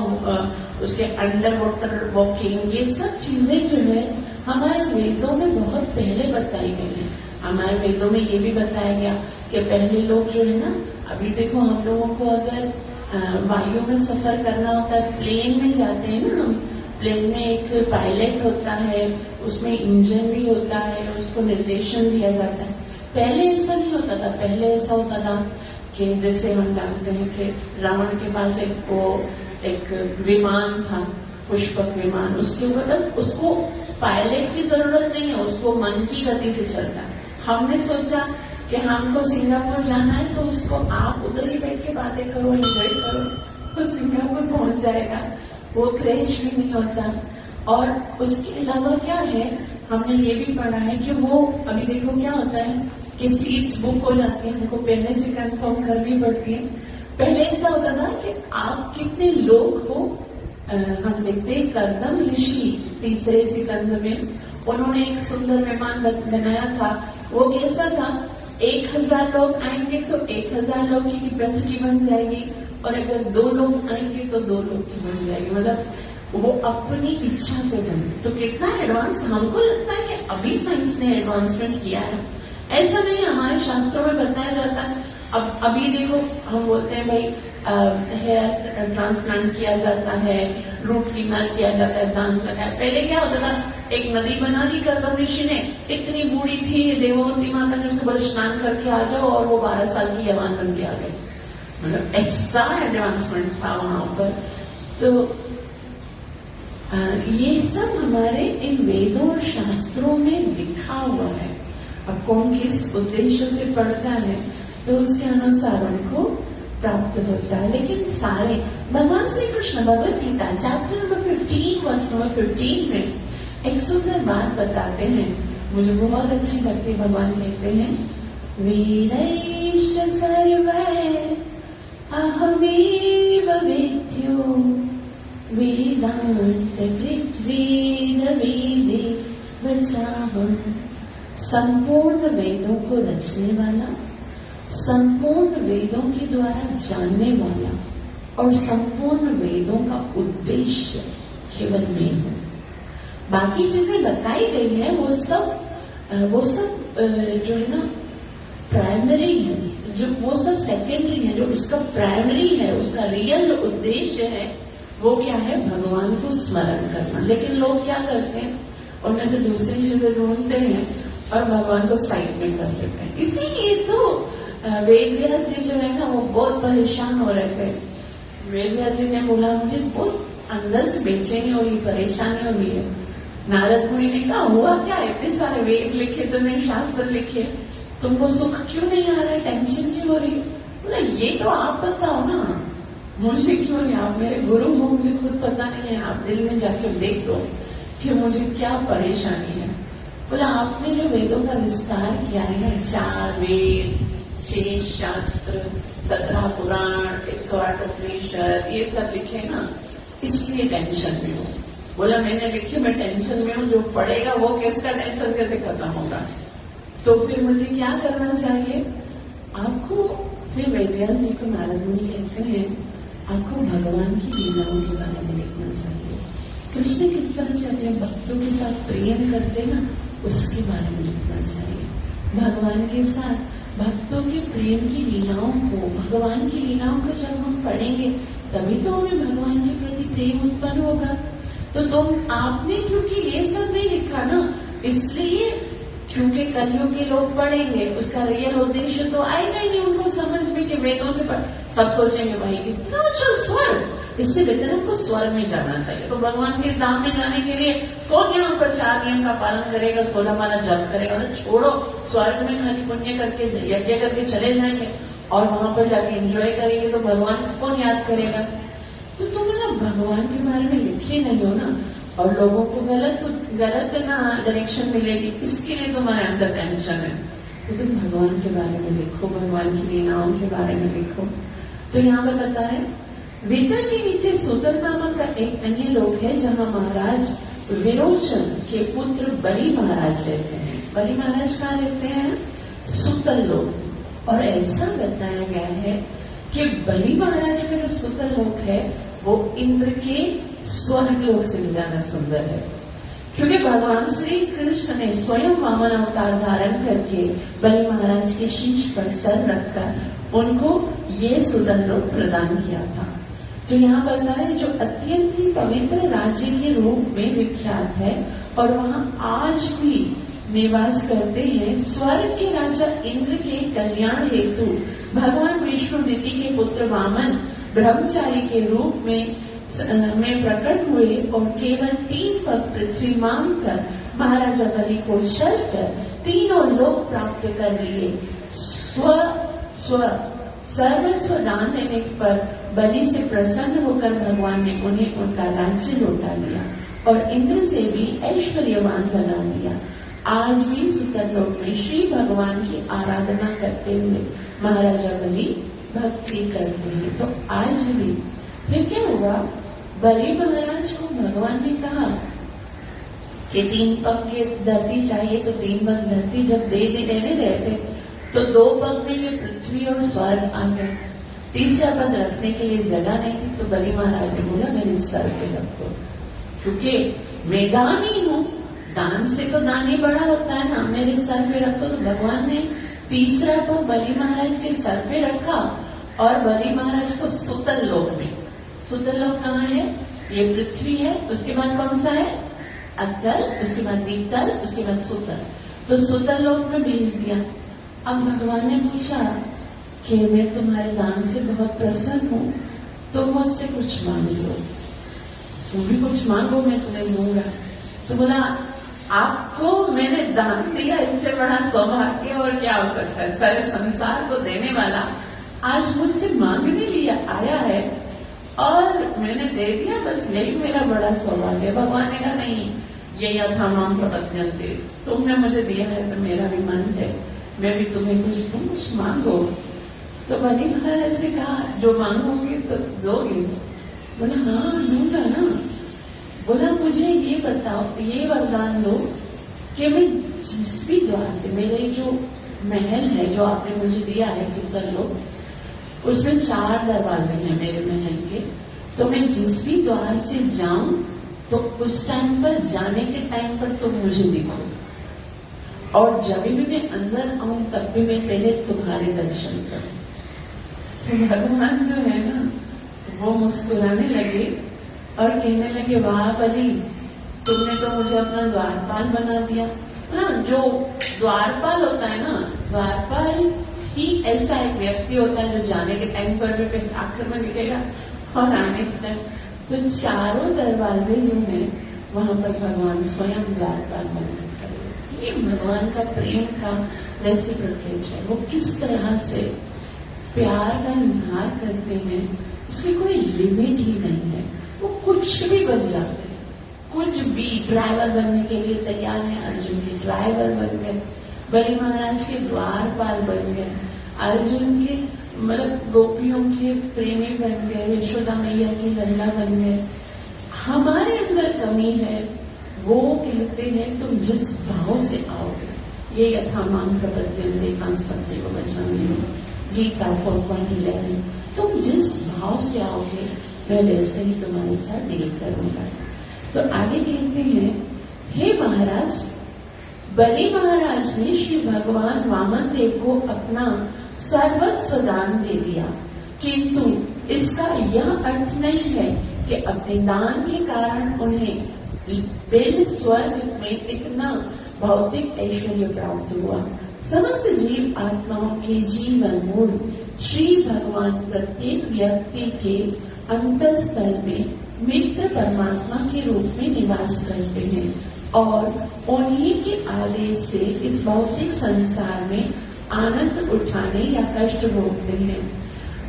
उसके अंडर वाटर वॉकिंग, ये सब चीजें जो है हमारे वेदों में बहुत पहले बताई गई है। हमारे वेदों में ये भी बताया गया कि पहले लोग जो है ना, अभी देखो हम लोगों को अगर वायु में सफर करना होता है, प्लेन में जाते हैं ना हम, प्लेन में एक पायलट होता है, उसमें इंजन भी होता है, उसको निर्देशन दिया जाता है। पहले ऐसा नहीं होता था। पहले ऐसा होता था कि जैसे हम जानते हैं कि रावण के पास एक विमान था, पुष्पक विमान, उसके ऊपर उसको पायलट की जरूरत नहीं है, उसको मन की गति से चलता है। हमने सोचा कि हमको सिंगापुर जाना है, तो उसको आप उधर ही बैठ के बातें करो, एंजॉय करो, वो सिंगापुर पहुंच जाएगा। वो क्रैश भी नहीं होता। और उसके अलावा क्या है, हमने ये भी पढ़ा है कि वो अभी देखो क्या होता है कि सीट्स बुक हो जाती है, हमको पहले से कंफर्म करनी पड़ती है। पहले ऐसा होता था कि आप कितने लोग हो, हम देखते हैं कर्दम ऋषि तीसरे सिकंद में उन्होंने एक सुंदर विमान बनाया था। वो कैसा था 1000 लोग आएंगे तो 1000 लोग की कैपेसिटी बन जाएगी, और अगर 2 लोग आएंगे तो 2 लोग की बन जाएगी। मतलब वो अपनी इच्छा से बने। तो कितना एडवांस, हमको लगता है कि अभी साइंस ने एडवांसमेंट किया है, ऐसा नहीं। हमारे शास्त्रों में बताया जाता है। अब अभी देखो, हम बोलते हैं भाई हेयर ट्रांसप्लांट किया जाता है, रूट कैनाल किया जाता है, दांत लगाया। पहले क्या होता था, एक नदी बना दी कर्दम ऋषि ने, इतनी बूढ़ी थी देववती माता ने, उससे बस स्नान करके आ जाओ और वो 12 साल की जवान बन के आ गए। मतलब ऐसा एडवांसमेंट था वहां पर। तो ये सब हमारे इन वेदों और शास्त्रों में लिखा हुआ है। अब कौन किस उद्देश्य से पढ़ता है तो उसके अनुसार उनको प्राप्त होता है। लेकिन सारे भगवान Shri Krishna Bhagavad Gita chapter number 15 verse number 15 में एक सुंदर बात बताते हैं, मुझे बहुत अच्छी लगती है। भगवान कहते हैं, वीरैश्च सर्वैः अहमेव वेद्यो वेदांत कृत्वेन वेदे वचाहम्। संपूर्ण वेदों को रचने वाला, संपूर्ण वेदों के द्वारा जानने वाला, और संपूर्ण वेदों का उद्देश्य केवल मैं हूं। बाकी चीजें बताई गई है वो सब जो है ना प्राइमरी है, जो वो सब सेकेंडरी है। जो उसका प्राइमरी है, उसका रियल उद्देश्य है, वो क्या है, भगवान को स्मरण करना। लेकिन लोग क्या करते हैं, उनमें से दूसरी चीजें ढूंढते हैं और भगवान को साइड में कर देते हैं। इसीलिए तो वेदव्यास जी जो है ना, वो बहुत परेशान हो रहे थे। वेदव्यास जी ने बोला, मुझे बहुत अंदर से बेचैनी हो रही, परेशानी हो रही है। नारद मुनि ने कहा, हुआ क्या, इतने सारे वेद लिखे, तुमने शास्त्र लिखे, तुमको सुख क्यों नहीं आ रहा है, टेंशन क्यों हो रही है? बोला, ये तो आप बताओ ना, मुझे क्यों नहीं, आप मेरे गुरु हो, मुझे खुद पता नहीं है। आप दिल में जाके देख लो कि मुझे क्या परेशानी है। बोला, आपने जो वेदों का विस्तार किया है, 4 वेद, 6 शास्त्र, 17 पुराण, 108 उपनिषद, ये सब लिखे ना, इसलिए टेंशन में हूँ। बोला, मैंने लिखे, मैं टेंशन में हूँ, जो पढ़ेगा वो किसका टेंशन कैसे खत्म होगा? तो फिर मुझे क्या करना चाहिए? आपको, फिर वेदव्यास जी को नारद मुनि कहते हैं, आपको भगवान की लीलाओं के बारे में लिखना चाहिए। कृष्ण किस तरह से अपने भक्तों के साथ प्रेम करते ना, उसके बारे में लिखना चाहिए। भगवान के साथ भक्तों के प्रेम की लीलाओं को, भगवान की लीलाओं को जब हम पढ़ेंगे तभी तो हमें भगवान के प्रति प्रेम उत्पन्न होगा। तो तुम आपने क्योंकि ये सब नहीं लिखा ना, इसलिए क्योंकि कलयुग के लोग पढ़ेंगे, उसका रियल उद्देश्य तो आएगा ही नहीं उनको समझ में कि वेदों से सब सोचेंगे भाई कितना अच्छा स्वर्ग, इससे बेहतर हमको स्वर्ग में जाना चाहिए। तो भगवान के धाम में जाने के लिए कौन यहाँ पर 4 नियम का पालन करेगा, 16 माला जप करेगा? ना छोड़ो, स्वर्ग में खाली पुण्य करके यज्ञ करके चले जाएंगे और वहां पर जाके एंजॉय करेंगे, तो भगवान को कौन याद करेगा? तो तुम ना भगवान के बारे में लिखे नहीं हो ना, और लोगों को गलत ना डायरेक्शन मिलेगी, इसके लिए तुम्हारे अंदर टेंशन है। तो तुम भगवान के बारे में लिखो, भगवान की लीलाओं के बारे में लिखो। तो यहाँ पर बता रहे, वेदर के नीचे सूतल नामक का एक अन्य लोक है, जहाँ महाराज विरोचन के पुत्र बलि महाराज रहते हैं। बलि महाराज कहाँ रहते हैं? सूतल लोक। और ऐसा बताया गया है कि बलि महाराज का जो सूतल लोक है वो इंद्र के स्वर्ग लोक से भी ज्यादा सुंदर है, क्योंकि भगवान श्री कृष्ण ने स्वयं वामन अवतार धारण करके बलि महाराज के शीश पर सर रखकर उनको ये सुंदर लोक प्रदान किया था। जो यहाँ बता है, जो अत्यंत ही पवित्र राज्य के रूप में विख्यात है और वहाँ आज भी निवास करते हैं। स्वर्ग के राजा इंद्र के कल्याण हेतु भगवान विष्णु नीति के पुत्र वामन ब्रह्मचारी के रूप में प्रकट हुए और केवल 3 पग पृथ्वी मांग कर महाराजा बलि को चल कर तीनों लोक प्राप्त कर लिए। सर्वस्व दान देने पर बलि से प्रसन्न होकर भगवान ने उन्हें उनका राज्य लौटा दिया और इंद्र से भी ऐश्वर्यवान बना दिया। आज भी सुतल लोक में श्री भगवान की आराधना करते हुए महाराजा बलि भक्ति करते हैं। तो आज भी फिर क्या हुआ, बलि महाराज को भगवान ने कहा कि 3 पग की धरती चाहिए, तो 3 पग धरती जब देने रहे थे तो 2 पग में ये पृथ्वी और स्वर्ग आ गए। तीसरा पद रखने के लिए जगह नहीं थी, तो बलि महाराज ने बोला मेरे सर पे रख दो, क्योंकि मैं दान ही हूं, दान से तो दान ही बड़ा होता है ना, मेरे सर पे रख दो। तो भगवान ने तीसरा पग बलि महाराज के सर पे रखा और बलि महाराज को सुतल लोक में, सुतल लोक कहाँ है, ये पृथ्वी है, उसके बाद कौन सा है, अतल, उसके बाद वितल, उसके बाद सुतल, तो सुतल लोक में भेज दिया। अब भगवान ने पूछा कि मैं तुम्हारे दान से बहुत प्रसन्न हूं, तुम मुझसे कुछ मांग लो, तुम भी कुछ मांगो, मैं तुम्हें दूंगा। तो बोला आपको मैंने दान दिया, इससे बड़ा सौभाग्य और क्या हो सकता है, सारे संसार को देने वाला आज मुझसे मांगने लिए आया है और मैंने दे दिया, बस यही मेरा बड़ा सौभाग्य। भगवान ने कहा नहीं, ये यथामाम प्रपद्यन्ते, तुमने मुझे दिया है तो मेरा भी मन है, मैं भी तुम्हें कुछ मांगो। तो बलि महाराज से कहा जो मांगोगे तो दोगे? बोला हाँ दूंगा ना। बोला मुझे ये बताओ, ये वरदान दो कि मैं जिस भी द्वार से, मेरे जो महल है जो आपने मुझे दिया है सुतल लोक, उसमें 4 दरवाजे हैं मेरे महल के, तो मैं जिस भी द्वार से जाऊं तो उस टाइम पर, जाने के टाइम पर तुम मुझे दिखो, और जब भी मैं अंदर आऊं तब भी मैं पहले तुम्हारे दर्शन करूं। तो भगवान जो है ना वो मुस्कुराने लगे और कहने लगे वाह बलि, तुमने तो मुझे अपना द्वारपाल बना दिया। हाँ, जो द्वारपाल होता है ना, द्वारपाल ही ऐसा एक व्यक्ति होता है जो जाने के टाइम पर भी आखिर में दिखेगा और आने के टाइम, तो चारों दरवाजे जो है वहां पर भगवान स्वयं द्वारपाल बना कर, ये भगवान का प्रेम का रेसिप्रोकेट है। वो किस तरह से प्यार का इजहार करते हैं, उसकी कोई लिमिट ही नहीं है, वो कुछ भी बन जाते हैं, कुछ भी। ड्राइवर बनने के लिए तैयार है, अर्जुन के ड्राइवर बन गए, बलि महाराज के द्वारपाल बन गए, अर्जुन के मतलब गोपियों के प्रेमी बन गए, यशोदा मैया की लल्ला बन गए। हमारे अंदर कमी है, वो कहते हैं तुम जिस भाव से आओगे, ये यथामाम प्रपद्यन्ते कांस्ते को बचाने, गीता 4:11, तुम जिस भाव से आओगे मैं वैसे ही तुम्हारे साथ डील करूंगा। तो आगे कहते हैं, हे महाराज, बलि महाराज ने श्री भगवान वामन देव को अपना सर्वस्व दान दे दिया, किंतु इसका यह अर्थ नहीं है कि अपने दान के कारण उन्हें बेल स्वर्ग में इतना भौतिक ऐश्वर्य प्राप्त हुआ। समस्त जीव आत्माओं के जीवन मूल श्री भगवान प्रत्येक व्यक्ति के अंतःस्थल में मित्र परमात्मा के रूप में निवास करते हैं और उन्हीं के आदेश से इस भौतिक संसार में आनंद उठाने या कष्ट भोगते हैं।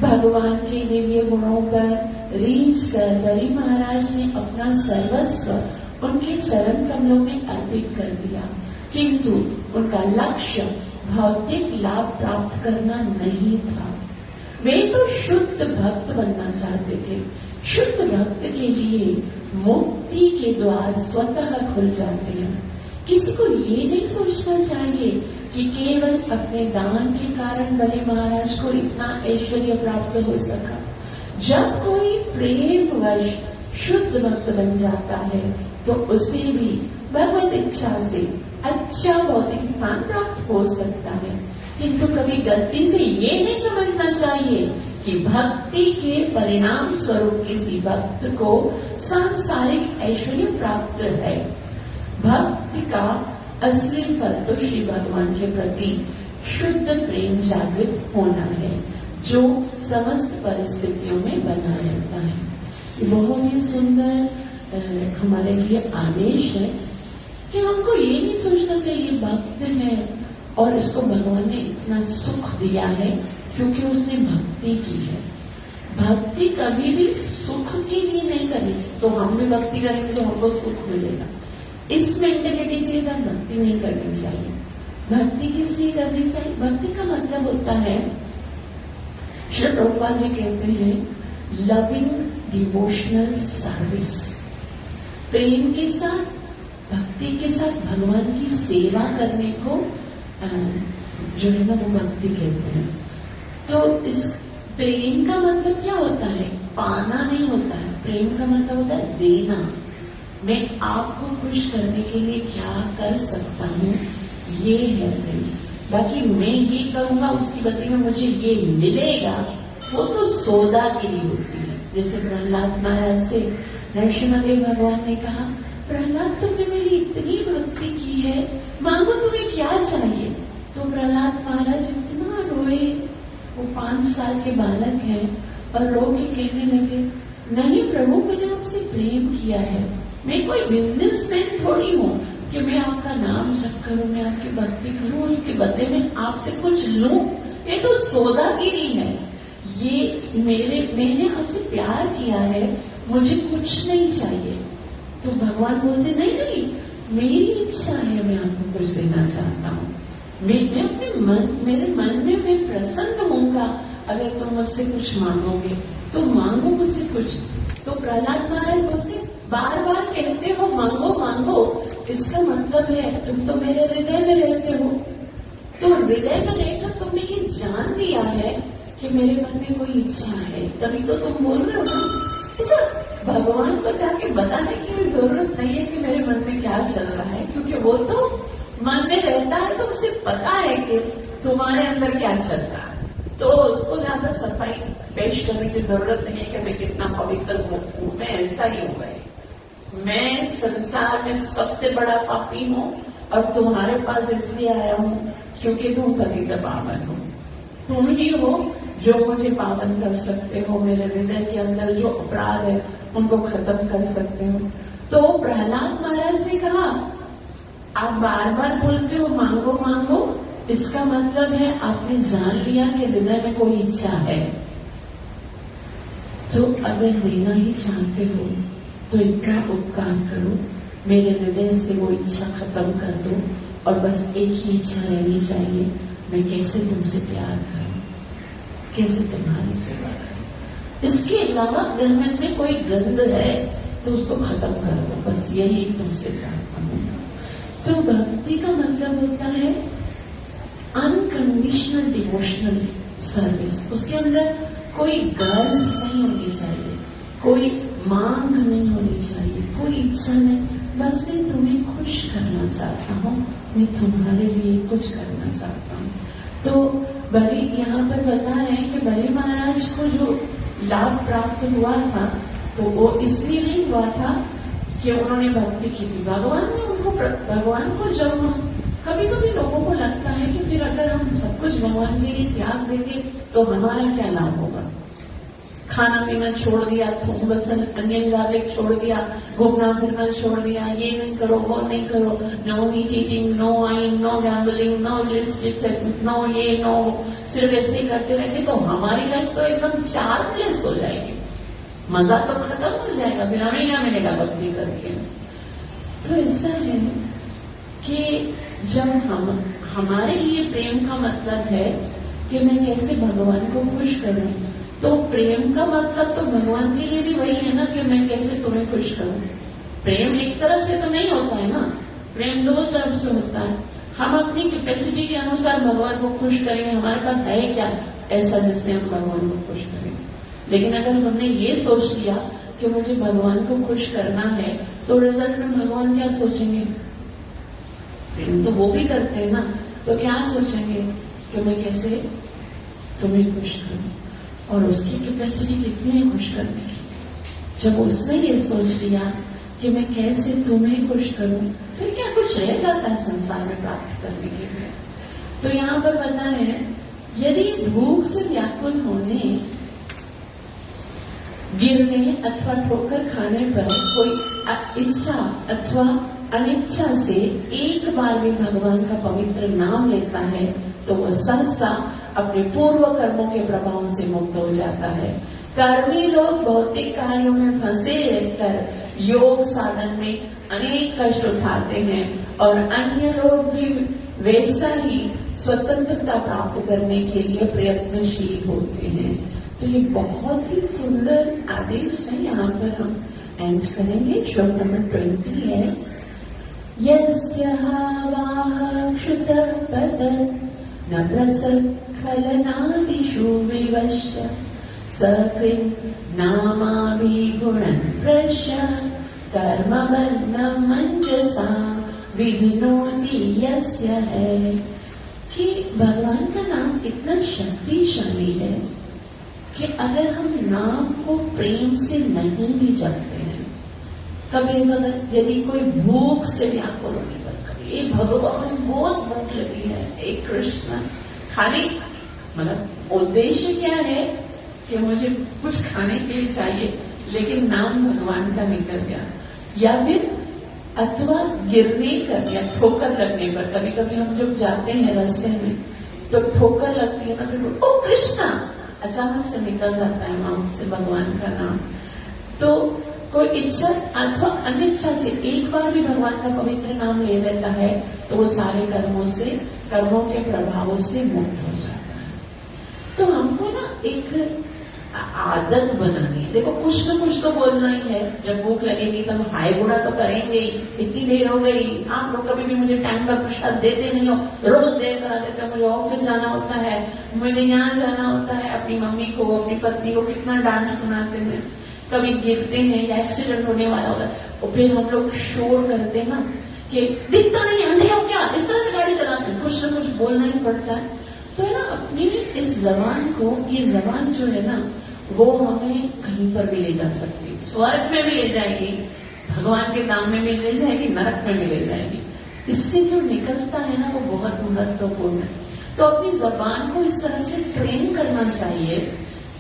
भगवान के दिव्य गुणों पर रीझ कर बलि महाराज ने अपना सर्वस्व उनके चरण कमलों में अर्पित कर दिया, किंतु उनका लक्ष्य भौतिक लाभ प्राप्त करना नहीं था। वे तो शुद्ध भक्त बनना चाहते थे। शुद्ध भक्त के लिए मुक्ति के द्वार स्वतः खुल जाते हैं। किसी को ये नहीं सोचना चाहिए कि केवल अपने दान के कारण बलि महाराज को इतना ऐश्वर्य प्राप्त हो सका। जब कोई प्रेमवश शुद्ध भक्त बन जाता है तो उसे भी भगवत इच्छा से अच्छा भौतिक स्थान प्राप्त हो सकता है, किंतु कभी गलती से ये नहीं समझना चाहिए कि भक्ति के परिणाम स्वरूप किसी भक्त को सांसारिक ऐश्वर्य प्राप्त है। भक्ति का असली फल तो श्री भगवान के प्रति शुद्ध प्रेम जागृत होना है, जो समस्त परिस्थितियों में बना रहता है। बहुत ही सुंदर हमारे लिए आदेश है कि हमको ये नहीं सोचना चाहिए भक्त है और इसको भगवान ने इतना सुख दिया है क्योंकि उसने भक्ति की है। भक्ति कभी भी सुख के लिए नहीं करनी चाहिए। तो हम भी भक्ति करेंगे तो हमको सुख मिलेगा, इस मेंटेलिटी से साथ भक्ति नहीं करनी चाहिए। भक्ति किस लिए करनी चाहिए? भक्ति का मतलब होता है, श्री प्रभुपाद जी कहते हैं, लविंग डिवोशनल सर्विस। प्रेम के साथ, भक्ति के साथ भगवान की सेवा करने को जो है ना वो भक्ति कहते हैं। तो इस प्रेम का मतलब क्या होता है? पाना नहीं होता है। प्रेम का मतलब होता है देना। मैं आपको खुश करने के लिए क्या कर सकता हूँ, ये है प्रेम। बाकी मैं ये करूंगा उसकी बदले में मुझे ये मिलेगा, वो तो सौदागिरी होती है। जैसे प्रहलाद महाराज से नरसिम्हदेव भगवान ने कहा, प्रहलाद तुमने मेरी इतनी भक्ति की है, मांगो तुम्हें क्या चाहिए। तो प्रहलाद महाराज इतना रोए, वो 5 साल के बालक हैं, और रो के कहने लगे, नहीं प्रभु, मैंने आपसे प्रेम किया है। मैं कोई बिजनेसमैन थोड़ी हूँ कि मैं आपका नाम जप करूं, मैं आपकी भक्ति करूं, उसके बदले में आपसे कुछ लूं। ये तो सौदागिरी है। ये मैंने आपसे प्यार किया है, मुझे कुछ नहीं चाहिए। तो भगवान बोलते, नहीं नहीं, मेरी इच्छा है, मैं आपको कुछ देना चाहता हूँ। मैं अपने मेरे मन में मैं प्रसन्न होऊंगा अगर तुम मुझसे कुछ मांगोगे, तो मांगो मुझसे कुछ। तो प्रहलाद महाराज बोलते, बार बार कहते हो मांगो मांगो, इसका मतलब है तुम तो मेरे हृदय में रहते हो। तो हृदय में रहकर तुमने ये जान लिया है कि मेरे मन में कोई इच्छा है, तभी तो तुम बोल रहे हो ना। अच्छा, भगवान को जाके बताने की भी जरूरत नहीं है कि मेरे मन में क्या चल रहा है, क्योंकि वो तो मन में रहता है, तो उसे पता है कि तुम्हारे अंदर क्या चल रहा है। तो उसको ज्यादा सफाई पेश करने की जरूरत नहीं है कि मैं कितना पवित्र हूँ, मैं ऐसा ही हूँ। मैं संसार में सबसे बड़ा पापी हूँ और तुम्हारे पास इसलिए आया हूँ क्योंकि तुम पतित पावन हो। तुम ही हो जो मुझे पावन कर सकते हो, मेरे हृदय के अंदर जो अपराध है उनको खत्म कर सकते हो। तो प्रहलाद महाराज ने कहा, आप बार बार बोलते हो मांगो मांगो, इसका मतलब है आपने जान लिया कि हृदय में कोई इच्छा है। तो अगर लेना ही चाहते हो तो इतना उपकार करो, मेरे हृदय से वो इच्छा खत्म कर दो, और बस एक ही इच्छा रहनी चाहिए, मैं कैसे तुमसे प्यार करूं, कैसे तुम्हारी सेवा करूं। इसके अलावा अगर मन में कोई गंध है तो उसको खत्म कर दो, बस यही तुमसे चाहता हूं। तो भक्ति का मतलब होता है अनकंडीशनल डिवोशनल सर्विस। उसके अंदर कोई गर्ज नहीं होनी चाहिए, कोई मांग नहीं होनी चाहिए, कोई इच्छा नहीं, बस मैं तुम्हें खुश करना चाहता हूँ, मैं तुम्हारे लिए कुछ करना चाहता हूँ। तो बलि यहाँ पर बता रहे हैं कि बलि महाराज को जो लाभ प्राप्त हुआ था, तो वो इसलिए नहीं हुआ था कि उन्होंने भक्ति की थी। भगवान को जब हम कभी कभी लोगों को लगता है कि फिर अगर हम सब कुछ भगवान के लिए त्याग देंगे तो हमारा क्या लाभ होगा। खाना पीना छोड़ दिया, थूम बसन अनियन गार्लिक छोड़ दिया, घूमना फिरना छोड़ दिया, ये नहीं करो वो नहीं करो, no eating, no wine, no gambling, no list, no ये नो, सिर्फ ऐसे ही करते रहेंगे तो हमारी लाइफ तो एकदम चार्जलेस हो जाएगी, मजा तो खत्म हो जाएगा, फिर हमें क्या मिलेगा भक्ति करके। तो ऐसा है कि जब हमारे लिए प्रेम का मतलब है कि मैं कैसे भगवान को खुश करूं, तो प्रेम का मतलब तो भगवान के लिए भी वही है ना कि मैं कैसे तुम्हें खुश करूं। प्रेम एक तरफ से तो नहीं होता है ना, प्रेम 2 तरफ से होता है। हम अपनी कैपेसिटी के अनुसार भगवान को खुश करेंगे, हमारे पास है क्या ऐसा जिससे हम भगवान को खुश करें। लेकिन अगर हमने ये सोच लिया कि मुझे भगवान को खुश करना है, तो रिजल्ट में भगवान क्या सोचेंगे, प्रेम तो वो भी करते हैं ना, तो क्या सोचेंगे कि मैं कैसे तुम्हें खुश करूं, और उसकी कैपेसिटी कितनी है खुश करने की। जब उसने ये सोच लिया कि मैं कैसे तुम्हें खुश करूं, फिर क्या कुछ रह जाता है संसार में प्राप्त करने के लिए। तो यहाँ पर बता रहे हैं, यदि भूख से व्याकुल होने, गिरने अथवा ठोकर खाने पर कोई इच्छा अथवा अनिच्छा से एक बार भी भगवान का पवित्र नाम लेता है, तो वह सहसा अपने पूर्व कर्मों के प्रभाव से मुक्त हो जाता है। कर्मी लोग भौतिक कार्यों में फंसे रहकर योग साधन में अनेक कष्ट उठाते हैं, और अन्य लोग भी वैसा ही स्वतंत्रता प्राप्त करने के लिए प्रयत्नशील होते हैं। तो ये बहुत ही सुंदर आदेश है। यहाँ पर हम एंड करेंगे। श्लोक नंबर 20 है, यस्य वाह क्षुतः पतत् न प्रसखलनादिषु विवश्य सकृन् नामाभिगुणन् प्रश्य कर्मबन्धं मंजसा विधुनोति यस्य है। कि भगवान का नाम इतना शक्तिशाली है कि अगर हम नाम को प्रेम से नहीं भी जपते हैं, कभी यदि कोई भूख से व्याकुल होने पर कभी ये भगवान बहुत भूख लगी है, एक कृष्ण, खाली मतलब उद्देश्य क्या है कि मुझे कुछ खाने के लिए चाहिए, लेकिन नाम भगवान का निकल गया, या फिर अथवा गिरने कर या ठोकर लगने पर, कभी कभी हम जब जाते हैं रास्ते में तो ठोकर लगती है ना, फिर ओ कृष्णा अचानक से निकल जाता है माउथ से भगवान का नाम। तो कोई इच्छा अथवा अनिच्छा से एक बार भी भगवान का पवित्र नाम ले लेता है तो वो सारे कर्मों के प्रभावों से मुक्त हो जाता है। तो हमको ना एक आदत बनानी है। देखो कुछ ना कुछ तो बोलना ही है, जब भूख लगेगी तो हम हाय बुरा तो करेंगे ही, इतनी देर हो गई, आप लोग कभी भी मुझे टाइम पर प्रसाद देते नहीं हो, रोज देर करा देते हो, मुझे ऑफिस जाना होता है, मुझे यहाँ जाना होता है, अपनी मम्मी को अपनी पत्नी को कितना डांट सुनाते हैं, कभी गिरते हैं या एक्सीडेंट होने वाला होता है, और फिर हम लोग शोर करते हैं ना कि दिखता नहीं, अंधे हो क्या, इस तरह से गाड़ी चलाते हैं, कुछ ना कुछ बोलना ही पड़ता है। तो है ना, अपनी इस जबान को, ये जबान जो है ना वो हमें कहीं पर भी ले जा सकती है, स्वर्ग में भी ले जाएगी, भगवान के नाम में भी ले जाएगी, नरक में भी ले जाएगी। इससे जो निकलता है ना वो बहुत महत्वपूर्ण है। तो अपनी जबान को इस तरह से ट्रेन करना चाहिए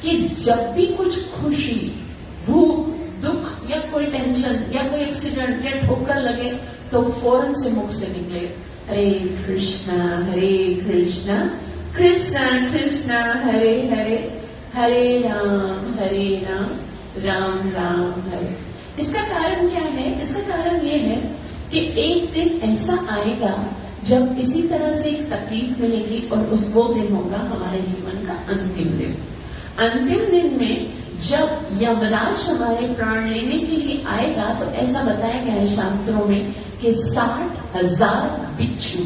कि जब भी कुछ खुशी, भूख, दुख या कोई टेंशन या कोई एक्सीडेंट या ठोकर लगे तो फौरन से मुख से निकले हरे कृष्णा कृष्णा कृष्णा हरे हरे, हरे राम राम राम हरे। इसका कारण क्या है? इसका कारण ये है कि एक दिन ऐसा आएगा जब इसी तरह से एक तकलीफ मिलेगी और वो दिन होगा हमारे जीवन का अंतिम दिन। अंतिम दिन में जब यमराज हमारे प्राण लेने के लिए आएगा तो ऐसा बताया गया है शास्त्रों में कि 60,000 बिच्छू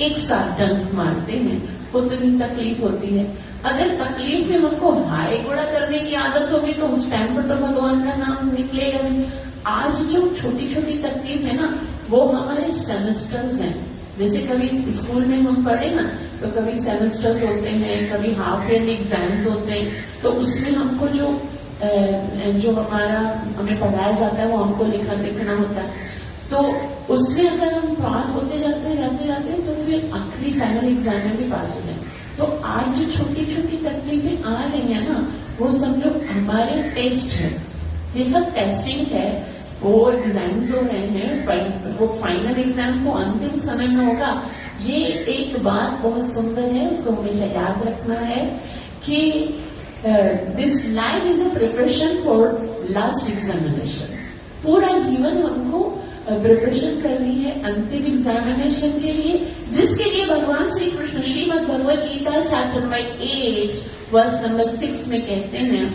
एक साथ डंक मारते हैं, उतनी तकलीफ होती है। अगर तकलीफ में हमको हाय गुड़ा करने की आदत होगी तो उस टाइम पर तो भगवान का नाम निकलेगा नहीं। आज जो छोटी छोटी तकलीफ है ना वो हमारे सेमेस्टर्स हैं। जैसे कभी स्कूल में हम पढ़े ना तो कभी सेमेस्टर्स होते हैं, कभी हाफ एंड एग्जाम्स होते हैं, तो उसमें हमको जो हमें पढ़ाया जाता है वो हमको लिखना होता है। तो उसमें अगर हम पास होते जाते तो फिर आखिरी फाइनल एग्जाम में भी पास हो जाए। तो आज जो छोटी छोटी तकलीफें आ रही है ना वो समझो हमारे टेस्ट है, ये सब टेस्टिंग है। वो एग्जाम्स हो रहे हैं, वो फाइनल एग्जाम तो अंतिम समय में होगा। ये एक बात बहुत सुंदर है, उसको हमेशा याद रखना है कि this life is a preparation for last examination. पूरा जीवन हमको प्रिपरेशन करनी है अंतिम एग्जामिनेशन के लिए, जिसके लिए भगवान Shri Krishna Shrimad Bhagavad Gita chapter number 8 verse number 6 में कहते हैं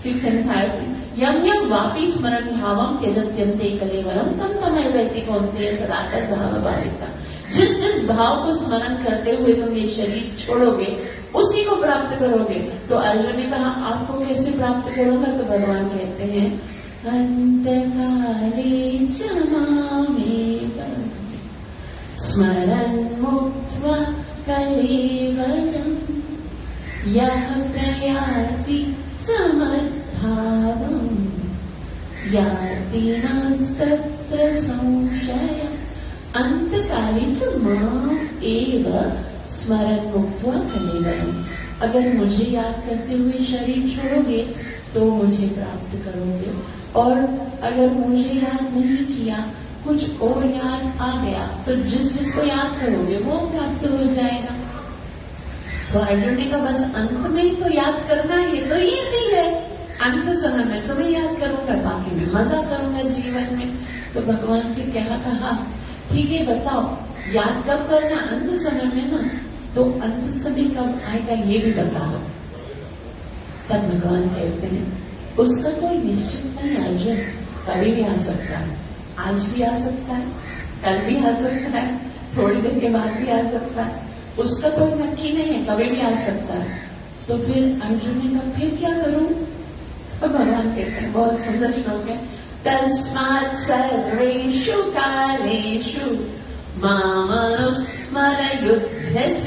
6 and 5 यम यम वापी स्मरण भावम त्यजत्यन्ते कलेवरम तम तमैव वैति कौन्तेय सदा तद्भाव भाविता। जिस जिस भाव को स्मरण करते हुए तुम ये शरीर छोड़ोगे उसी को प्राप्त करोगे। तो अर्जुन ने कहा आपको कैसे प्राप्त करूंगा? तो भगवान कहते हैं अंतकाले च मामेवं स्मरन् मुक्त्वा कलेवरं यः प्रयाति समद्भावं याति नास्तत्र संशयः। अंतकाले च माम् एव स्मरन् मुक्त्वा कलेवरं। अगर मुझे याद करते हुए शरीर छोड़ोगे तो मुझे प्राप्त करोगे, और अगर मुझे याद नहीं किया, कुछ और याद आ गया तो जिसको याद करोगे वो प्राप्त हो जाएगा। तो अर्जुन ने कहा बस अंत में तो याद करना, ये तो इजी है, अंत समय में तुम्हें याद करूंगा, बाकी में मजा करूंगा जीवन में। तो भगवान से क्या कहा, ठीक है बताओ याद कब करना? अंत समय में ना। तो अंत समय कब आएगा ये भी बता दो। तब भगवान कहते हैं उसका कोई निश्चित नहीं अर्जुन, कभी भी आ सकता है, आज भी आ सकता है, कल भी आ सकता है, थोड़ी देर के बाद भी आ सकता है। उसका कोई नक्की नहीं है, कभी भी आ सकता है। तो फिर अर्जुन ने कहा फिर क्या करूं? तो भगवान कहते हैं, बहुत सुंदर श्लोक है, तस्मात् सर्वेषु कालेषु मामनुस्मर युध्यच।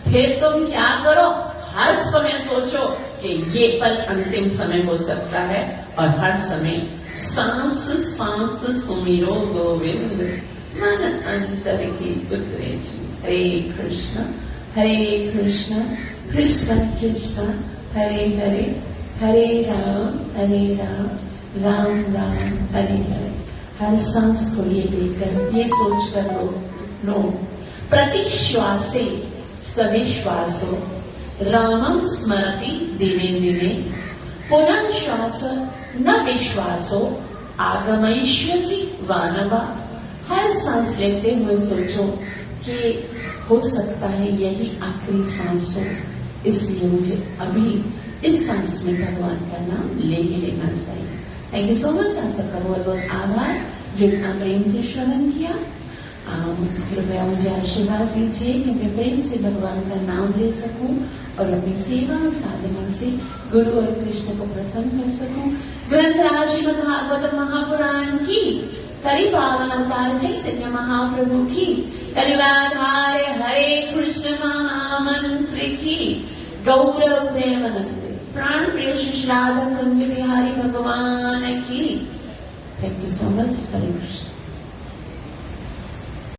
फिर तुम क्या करो? हर समय सोचो कि ये पल अंतिम समय हो सकता है, और हर समय सांस सांस सुमिरो गोविंद मन अंतर की उतरे। हरे कृष्ण कृष्ण कृष्ण हरे हरे, हरे राम राम राम हरे हरे। हर सांस को ये देखकर, ये सोच कर लो प्रति श्वासे सविश्वासो रामं स्मरति दिने दिने, पुनः श्वास न विश्वासो आगमयिष्यसि वानवा। हर सांस लेते हुए सोचो कि हो सकता है यही आखिरी सांस हो, इसलिए मुझे अभी इस सांस में भगवान का नाम ले ही लेना चाहिए। Thank you so much. आप सबका बहुत बहुत आभार जो इतना प्रेम से श्रवण किया। कृपया मुझे आशीर्वाद दीजिए कि मैं प्रेम से भगवान का नाम ले सकूं और अपनी सेवा और साधना से गुरु और कृष्ण को प्रसन्न कर सकूं। ग्रंथराज श्रीमद् भागवत महापुराण की, कलि पावन अवतार चैतन्य महाप्रभु की, कलियुगाधार हरे कृष्ण महामंत्र की, गौरव प्रेमानंद प्राण प्रिय श्री राधा कुंज बिहारी भगवान की। Thank you so much. Hare Krishna.